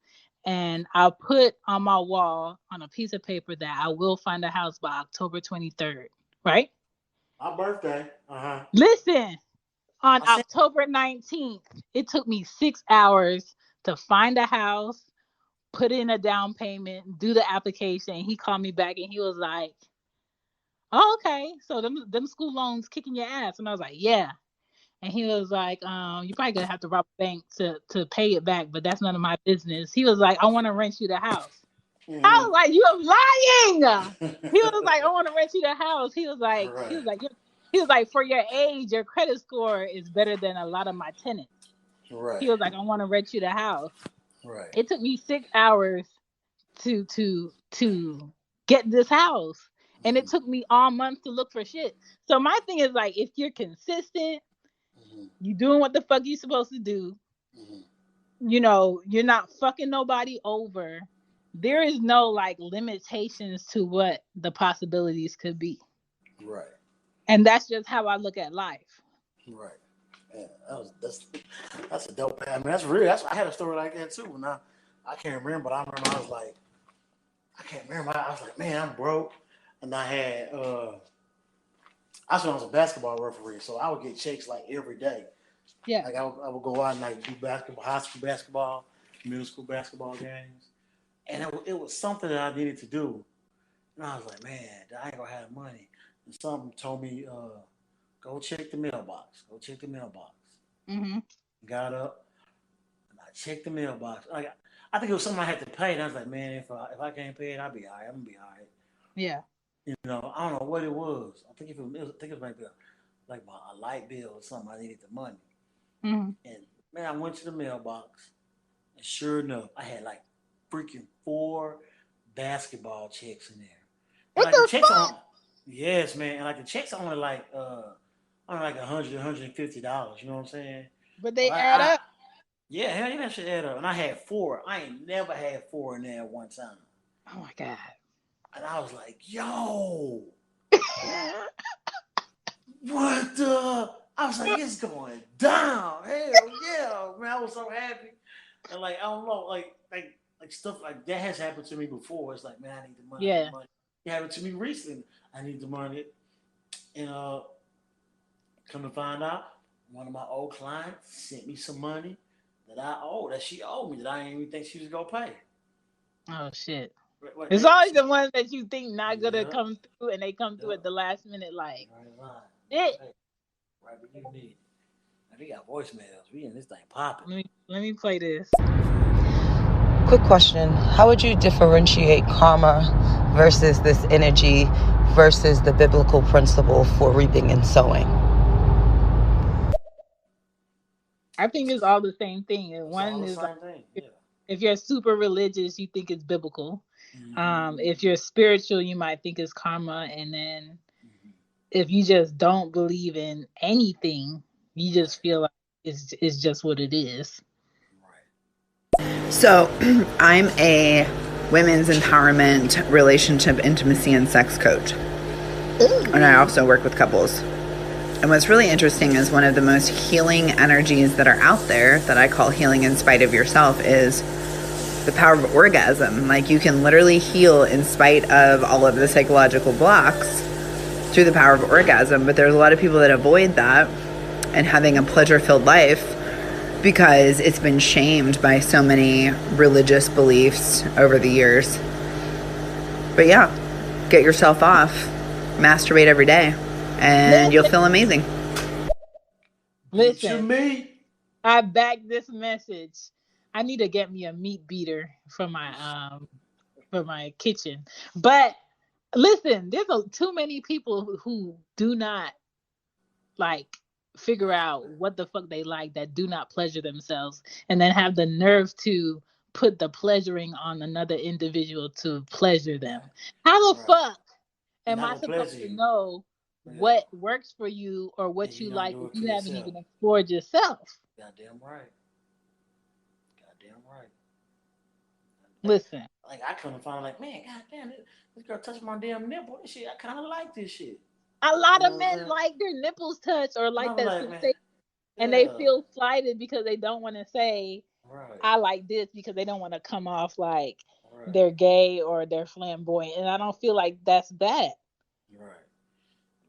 and I put on my wall on a piece of paper that I will find a house by October 23rd. Right? My birthday. Uh huh. Listen, on I said. October 19th, it took me 6 hours to find a house, put in a down payment, do the application. He called me back and he was like, oh, okay. So them school loans kicking your ass. And I was like, yeah. And he was like, you probably gonna have to rob a bank to pay it back, but that's none of my business. He was like, I want to rent you the house. I Mm-hmm. was like, you're lying. He was like, I want to rent you the house. He was like, he Right. was like, he was like, for your age, your credit score is better than a lot of my tenants. Right. He was like, I want to rent you the house. Right. It took me 6 hours to get this house. And it Mm-hmm. took me all month to look for shit. So my thing is like if you're consistent, Mm-hmm. you doing what the fuck you supposed to do, Mm-hmm. you're not fucking nobody over. There is no like limitations to what the possibilities could be. Right. And that's just how I look at life. Right. Yeah, that's a dope. I mean, that's real. That's I had a story like that too. When I can't remember, but I remember I was like, I can't remember. I was like, man, I'm broke, and I had I was a basketball referee, so I would get checks like every day. Yeah. Like I would go out and like do basketball, high school basketball, middle school basketball games, and it was something that I needed to do. And I was like, man, I ain't gonna have the money. And something told me, go check the mailbox. Go check the mailbox. Mm-hmm. Got up and I checked the mailbox. Like I think it was something I had to pay. And I was like, man, if I can't pay it, I'll be alright. I'm gonna be alright. Yeah. You know, I don't know what it was. I think it was maybe like a light bill or something. I needed the money. Mm-hmm. And man, I went to the mailbox, and sure enough, I had like freaking 4 basketball checks in there. And What like the the checks fuck? on, yes, man. And like the checks are only like $150. You know what I'm saying? But But they add I up. yeah, hell yeah, that shit add up. And I had four. I ain't never had four in there at one time. Oh my god. And I was like, yo, what the? I was like, it's going down. Hell yeah, man. I was so happy. And like, I don't know, like stuff like that has happened to me before. It's like, man, I need the money. I need Yeah. the money. It happened to me recently. I need the money. And come to find out, one of my old clients sent me some money that she owed me that I didn't even think she was gonna pay. Oh shit. What It's they, always she, the ones that you think not gonna yeah, come through, and they come through yeah, at the last minute. Like right line. shit. Right, right where you need. And we got voicemails. We in this thing popping. Let me play this. Quick question. How would you differentiate karma versus this energy versus the biblical principle for reaping and sowing? I think it's all the same thing. And It's all one the is like same thing. Yeah. if you're super religious, you think it's biblical. Mm-hmm. If you're spiritual, you might think it's karma, and then Mm-hmm. if you just don't believe in anything, you Right. just feel like it's just what it is. Right. So, I'm a women's empowerment, relationship, intimacy, and sex coach. And I also work with couples. And what's really interesting is one of the most healing energies that are out there that I call healing in spite of yourself is the power of orgasm. Like, you can literally heal in spite of all of the psychological blocks through the power of orgasm. But there's a lot of people that avoid that and having a pleasure-filled life because it's been shamed by so many religious beliefs over the years. But yeah, get yourself off, masturbate every day, and you'll feel amazing. Get your Listen, meat. I back this message. I need to get me a meat beater for my kitchen. But listen, there's too many people who do not like figure out what the fuck they like that do not pleasure themselves and then have the nerve to put the pleasuring on another individual to pleasure them. How the Right. fuck They're am not I gonna supposed pleasure to you. know Yeah. what works for you or If what you you don't like do if it to you haven't yourself. even explored yourself? Goddamn right. Goddamn right. Like, Listen, like I couldn't find like, man, goddamn, this girl touched my damn nipple. This shit, I kind of like this shit. a lot You of know what I'm men saying? like their nipples touched or And like I'm that like, man, sensation, and they yeah, feel slighted because they don't want to say right, I like this because they don't want to come off like right, they're gay or they're flamboyant, and I don't feel like that's bad. right.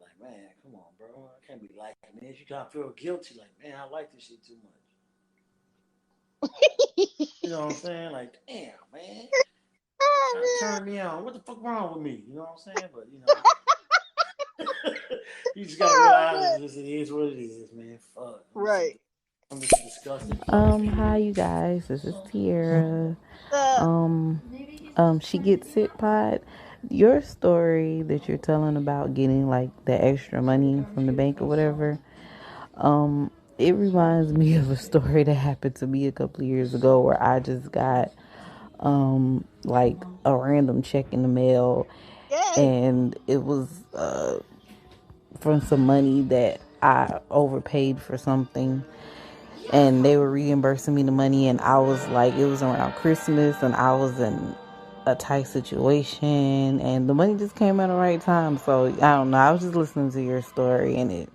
Like, man, come on, bro. I can't be liking this. You kind of feel guilty. Like, man, I like this shit too much. You know what I'm saying? Like, damn, man, trying to Oh turn me on. What the fuck wrong with me? You know what I'm saying? But you know, you just gotta realize man. it is what it is, man. Fuck. Right. I'm just a disgusting fucking human Hi you being. guys, this is Tierra. Uh, She gets it pod. Your story that you're telling about getting like the extra money from the bank or whatever, it reminds me of a story that happened to me a couple of years ago where I just got like a random check in the mail, yes. and it was from some money that I overpaid for something, and they were reimbursing me the money, and I was like, it was around Christmas and I was in a tight situation and the money just came at the right time. So I don't know, I was just listening to your story and it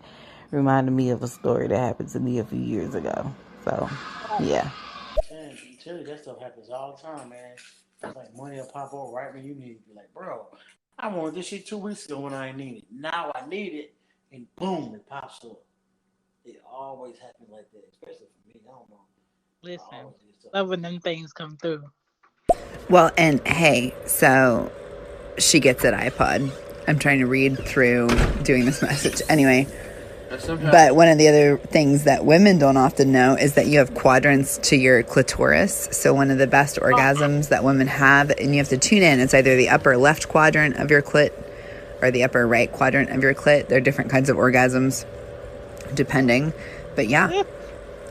reminded me of a story that happened to me a few years ago. So Right. yeah. Man, I tell you, that stuff happens all the time, man. It's like money will pop up right when you need it. Be like, bro, I wanted this shit 2 weeks ago when I ain't need it. Now I need it, and boom, it pops up. It always happens like that, especially for me. I don't know. I Listen, always do stuff love like when them things come through. Well, and hey, so she gets it iPod. I'm trying to read through doing this message. Anyway, but one of the other things that women don't often know is that you have quadrants to your clitoris. So one of the best orgasms that women have, and you have to tune in, it's either the upper left quadrant of your clit or the upper right quadrant of your clit. There are different kinds of orgasms depending. But yeah,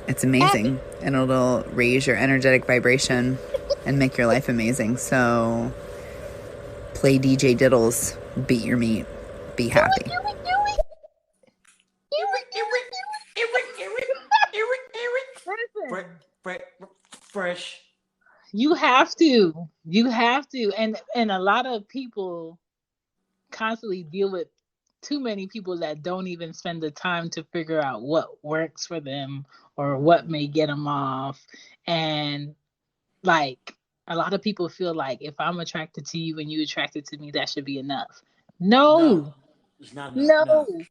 it's amazing. And it'll raise your energetic vibration and make your life amazing. So play DJ Diddles, beat your meat, be happy. Listen, Fresh. you have to. You have to. And a lot of people constantly deal with too many people that don't even spend the time to figure out what works for them or what may get them off. And like a lot of people feel like if I'm attracted to you and you attracted to me, that should be enough. No, No, it's not enough. No, no,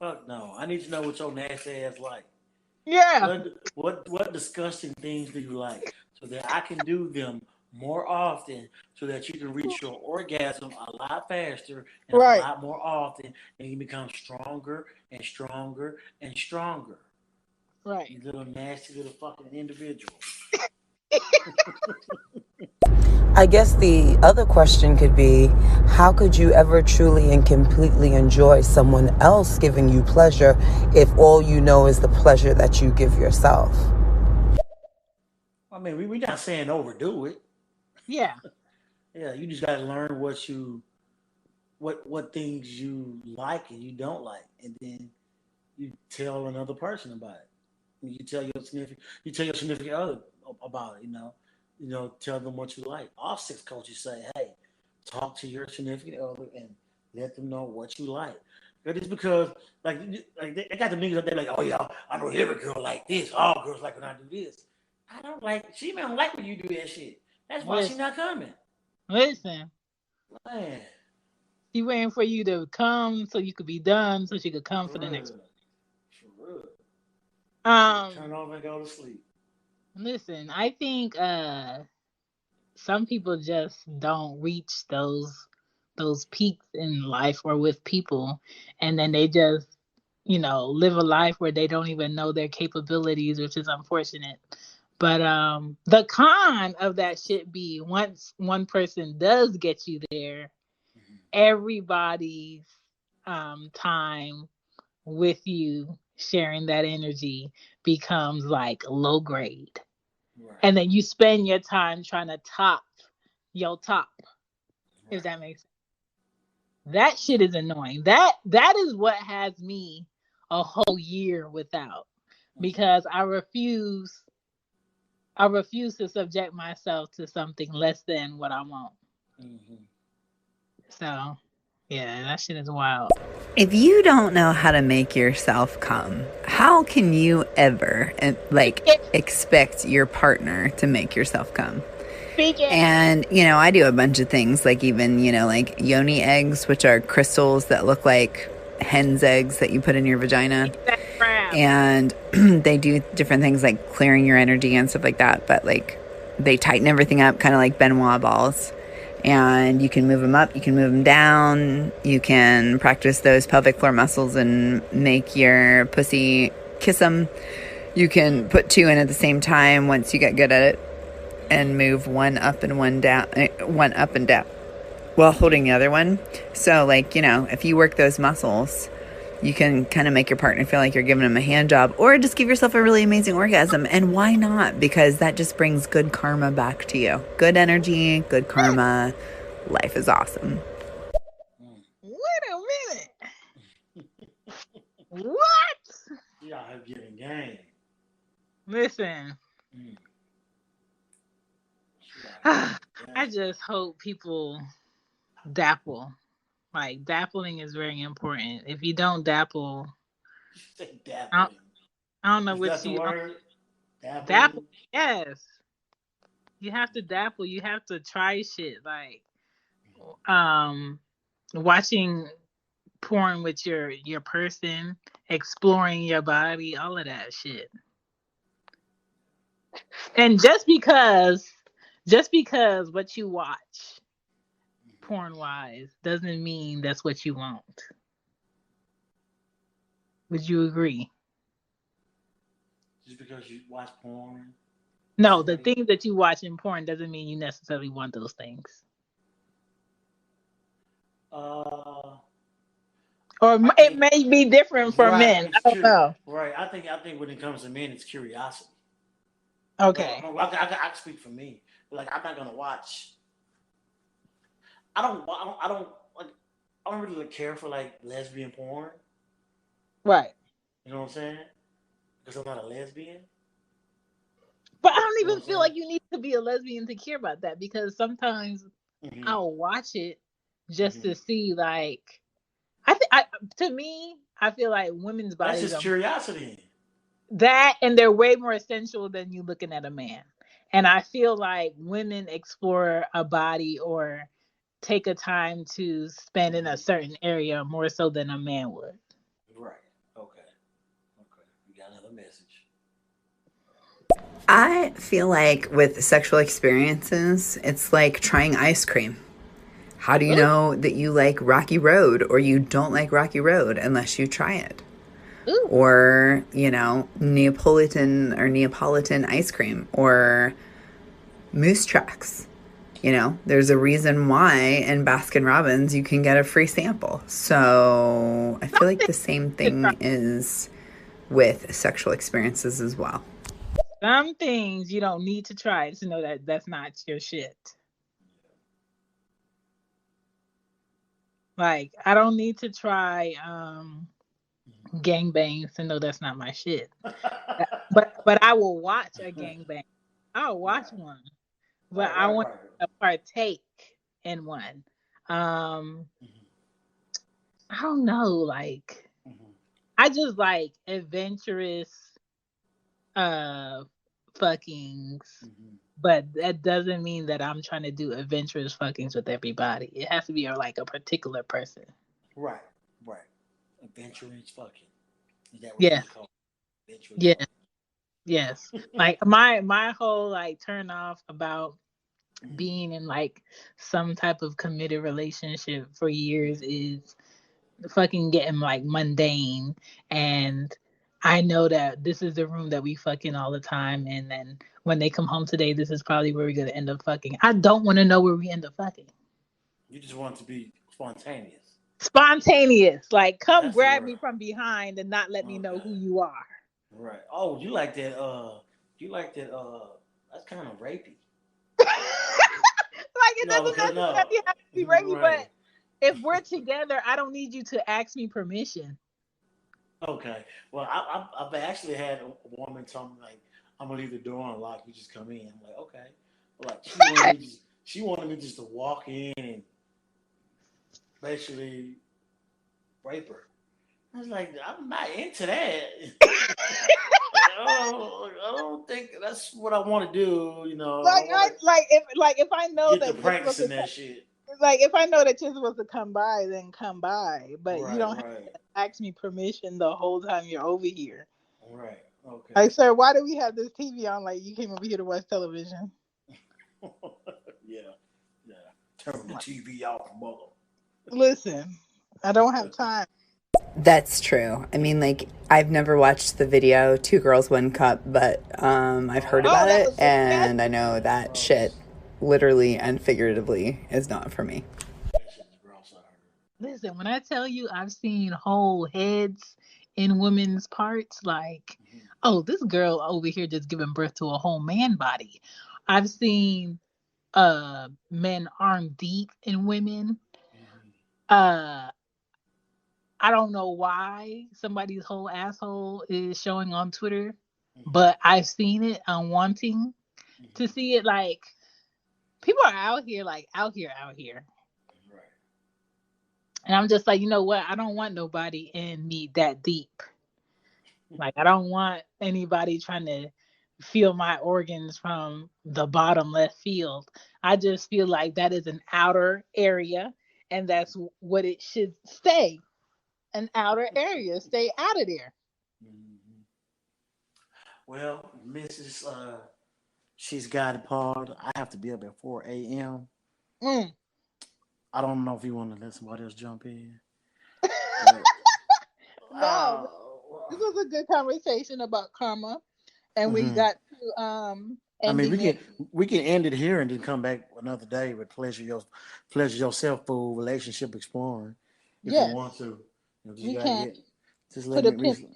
fuck no. I need to know what your nasty ass like. yeah, What disgusting things do you like, so that I can do them more often, so that you can reach your orgasm a lot faster and a right, lot more often, and you become stronger and stronger and stronger. right. You little nasty little fucking individual. I guess the other question could be, how could you ever truly and completely enjoy someone else giving you pleasure if all you know is the pleasure that you give yourself? I mean, we're not saying overdo it. Yeah, Yeah, you just gotta learn what things you like and you don't like, and then you tell another person about it. You tell your significant other about it. Tell them what you like. All sex coaches say, hey, talk to your significant other and let them know what you like. That is because like they got the niggas up there like, oh yeah, I know every girl like this. All girls like when I do this. I don't like. She don't like when you do that shit. That's why she listen, not coming. listen. Man, She waiting for you to come so you could be done so she could come for for the next. real, for real. She can Um, turn off and go to sleep. listen, I think some people just don't reach those peaks in life or with people, and then they just live a life where they don't even know their capabilities, which is unfortunate. But the con of that should be once one person does get you there, Mm-hmm. everybody's time with you sharing that energy becomes like low grade, Right, and then you spend your time trying to top your top, if right. that makes sense. That shit is annoying. That is what has me a whole year without, Mm-hmm. because I refuse to subject myself to something less than what I want. Mm-hmm. So yeah, that shit is wild. If you don't know how to make yourself come, how can you ever like Speak expect your partner to make yourself come? it. And, I do a bunch of things, like even, like yoni eggs, which are crystals that look like hen's eggs that you put in your vagina. That crap. And they do different things like clearing your energy and stuff like that. But like they tighten everything up, kind of like Benoit balls. And you can move them up, you can move them down. You can practice those pelvic floor muscles and make your pussy kiss them. You can put two in at the same time once you get good at it, and move one up and one down, one up and down while holding the other one. So like, if you work those muscles, you can kind of make your partner feel like you're giving them a hand job, or just give yourself a really amazing orgasm. And why not? Because that just brings good karma back to you. Good energy, good karma. Life is awesome. Wait a minute. What? Y'all have getting game. Listen. Mm. Y'all have I getting game. just hope people dapple. Like dappling is very important. If you don't dapple, You say I don't, dappling. I don't know Is what that the you word? dapple. Dappling. Yes, you have to dapple. You have to try shit like um watching porn with your person, exploring your body, all of that shit. And just because what you watch porn wise doesn't mean that's what you want. Would you agree? Just because you watch porn with No, the somebody. things that you watch in porn doesn't mean you necessarily want those things. Uh, Or I it think may be different for right. men. I It's don't curious. know. Right. I think when it comes to men, it's curiosity. Like Okay. I can speak for me. Like I'm not gonna watch. like, I don't really care for like lesbian porn. Right. You know what I'm saying? Because I'm not a lesbian. But I don't You know even what feel I'm like you need to be a lesbian to care about that because sometimes saying? I'll watch it just Hmm. to see like I to me, I feel like women's That's bodies just are curiosity. that and they're way more essential than you looking at a man. And I feel like women explore a body or take a time to spend in a Hmm. certain area more so than a man would. Right. Okay. Okay. You got another message. I feel like with sexual experiences, it's like trying ice cream. How do you Ooh, know that you like Rocky Road or you don't like Rocky Road unless you try it? ooh. Or, Neapolitan ice cream or moose tracks. There's a reason why in Baskin Robbins you can get a free sample. So I feel like the same thing is with sexual experiences as well. Some things you don't need to try to know that that's not your shit. Like I don't need to try gangbangs to know that's not my shit. But I will watch a gangbang. I'll watch Right. one, but Right. I Right. want Right. to partake in one. Um, Hmm. I don't know, like Hmm. I just like adventurous uh fuckings, Hmm. but that doesn't mean that I'm trying to do adventurous fuckings with everybody. It has to be like a particular person. Right. Right. Adventurous fucking. Is that what you Yes, just call it? Adventurous yes, fucking? yes. Like my whole like turn off about Hmm. being in like some type of committed relationship for years Hmm. is fucking getting like mundane and I know that this is the room that we fucking all the time and then when they come home today this is probably where we're gonna end up fucking. I don't want to know where we end up fucking. You just want to be spontaneous. Spontaneous. Like come That's the grab word. me from behind and not let me know Okay. who you are. Right. Oh, you like that? You like that? That's kind of rapey. Like it No, doesn't because no. necessarily have to be rapey, Right. but if we're together, I don't need you to ask me permission. Okay. Well, I've actually had a woman tell me like, "I'm gonna leave the door unlocked. You just come in." I'm like, okay. But, like she wanted me just to walk in and basically rape her. I was like, I'm not into that. I don't think that's what I want to do. You know, I Like want I to like if I know get to that you're supposed practicing to that shit. like if I know that you're supposed to come by, then come by. But you Right, don't have right, to ask me permission the whole time you're over here. right. Okay. Like, sir, why do we have this TV on? Like, you came over here to watch television. Yeah, yeah. Turn the Like, TV off, mother. listen, I don't have time. That's true. I mean, like, I've never watched the video Two Girls, One Cup, but I've Oh, heard I Oh, about that have. it, was disgusting. and I know That's that shit, gross. literally and figuratively, is not for me. That shit is gross. I Listen, when I tell you I've seen whole heads in women's parts, like, heard. Hmm. oh, this girl over here just giving birth to a whole man body. I've seen men arm deep in women. Hmm. Uh I don't know why somebody's whole asshole is showing on Twitter, Hmm. but I've seen it. I'm wanting to Hmm. see it. Like people are out here, like out here, Right. and I'm just like, you know what? I don't want nobody in me that deep. Like I don't want anybody trying to feel my organs from the bottom left field. I just feel like that is an outer area, and that's what it should stay. An outer area. Stay out of there. Hmm. Well, Mrs. She's got it, Paul. I have to be up at 4 a.m. Mm. I don't know if you want to let somebody else jump in, but No, uh, this was a good conversation about karma, and we mhm. got to I mean, ending it. we can end it here and then come back another day with pleasure yourself full relationship exploring if you Yes, want to. You just we gotta can get just let put a me pin. just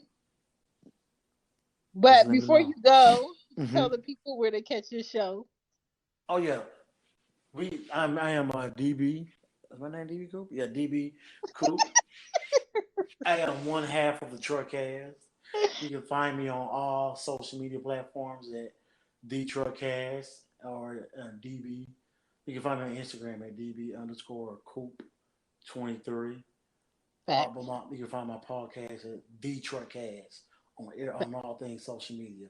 But let me before know. you go, Hmm. tell the people where to catch your show. Oh yeah, I am DB. Is my name DB Coop? Yeah, DB Coop. I am one half of the Truckcast. You can find me on all social media platforms at the Truckcast or DB. You can find me on Instagram at DB underscore Coop 23. Facts. You can find my podcast at The Truckcast on all things social media.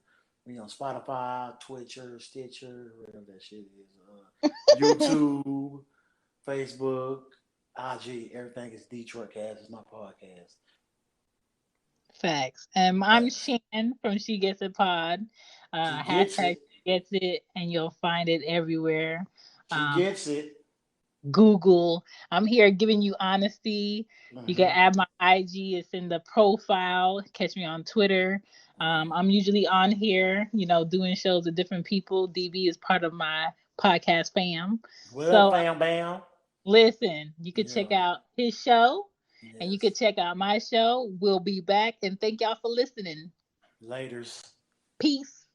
We on Spotify, Twitcher, Stitcher, whatever that shit is. YouTube, Facebook, IG, everything is The Truckcast. It's my podcast. Facts. I'm Facts. Shan from She Gets It Pod. She gets Hashtag it. She Gets It, and you'll find it everywhere. She Um, gets it. Google. I'm here giving you honesty. You can Mm-hmm. add my IG. It's in the profile. Catch me on Twitter. I'm usually on here, doing shows with different people. DB is part of my podcast fam. What up, So fam bam? listen, you could check Yeah. out his show and you could Yes. check out my show. We'll be back and thank y'all for listening. Laters. Peace.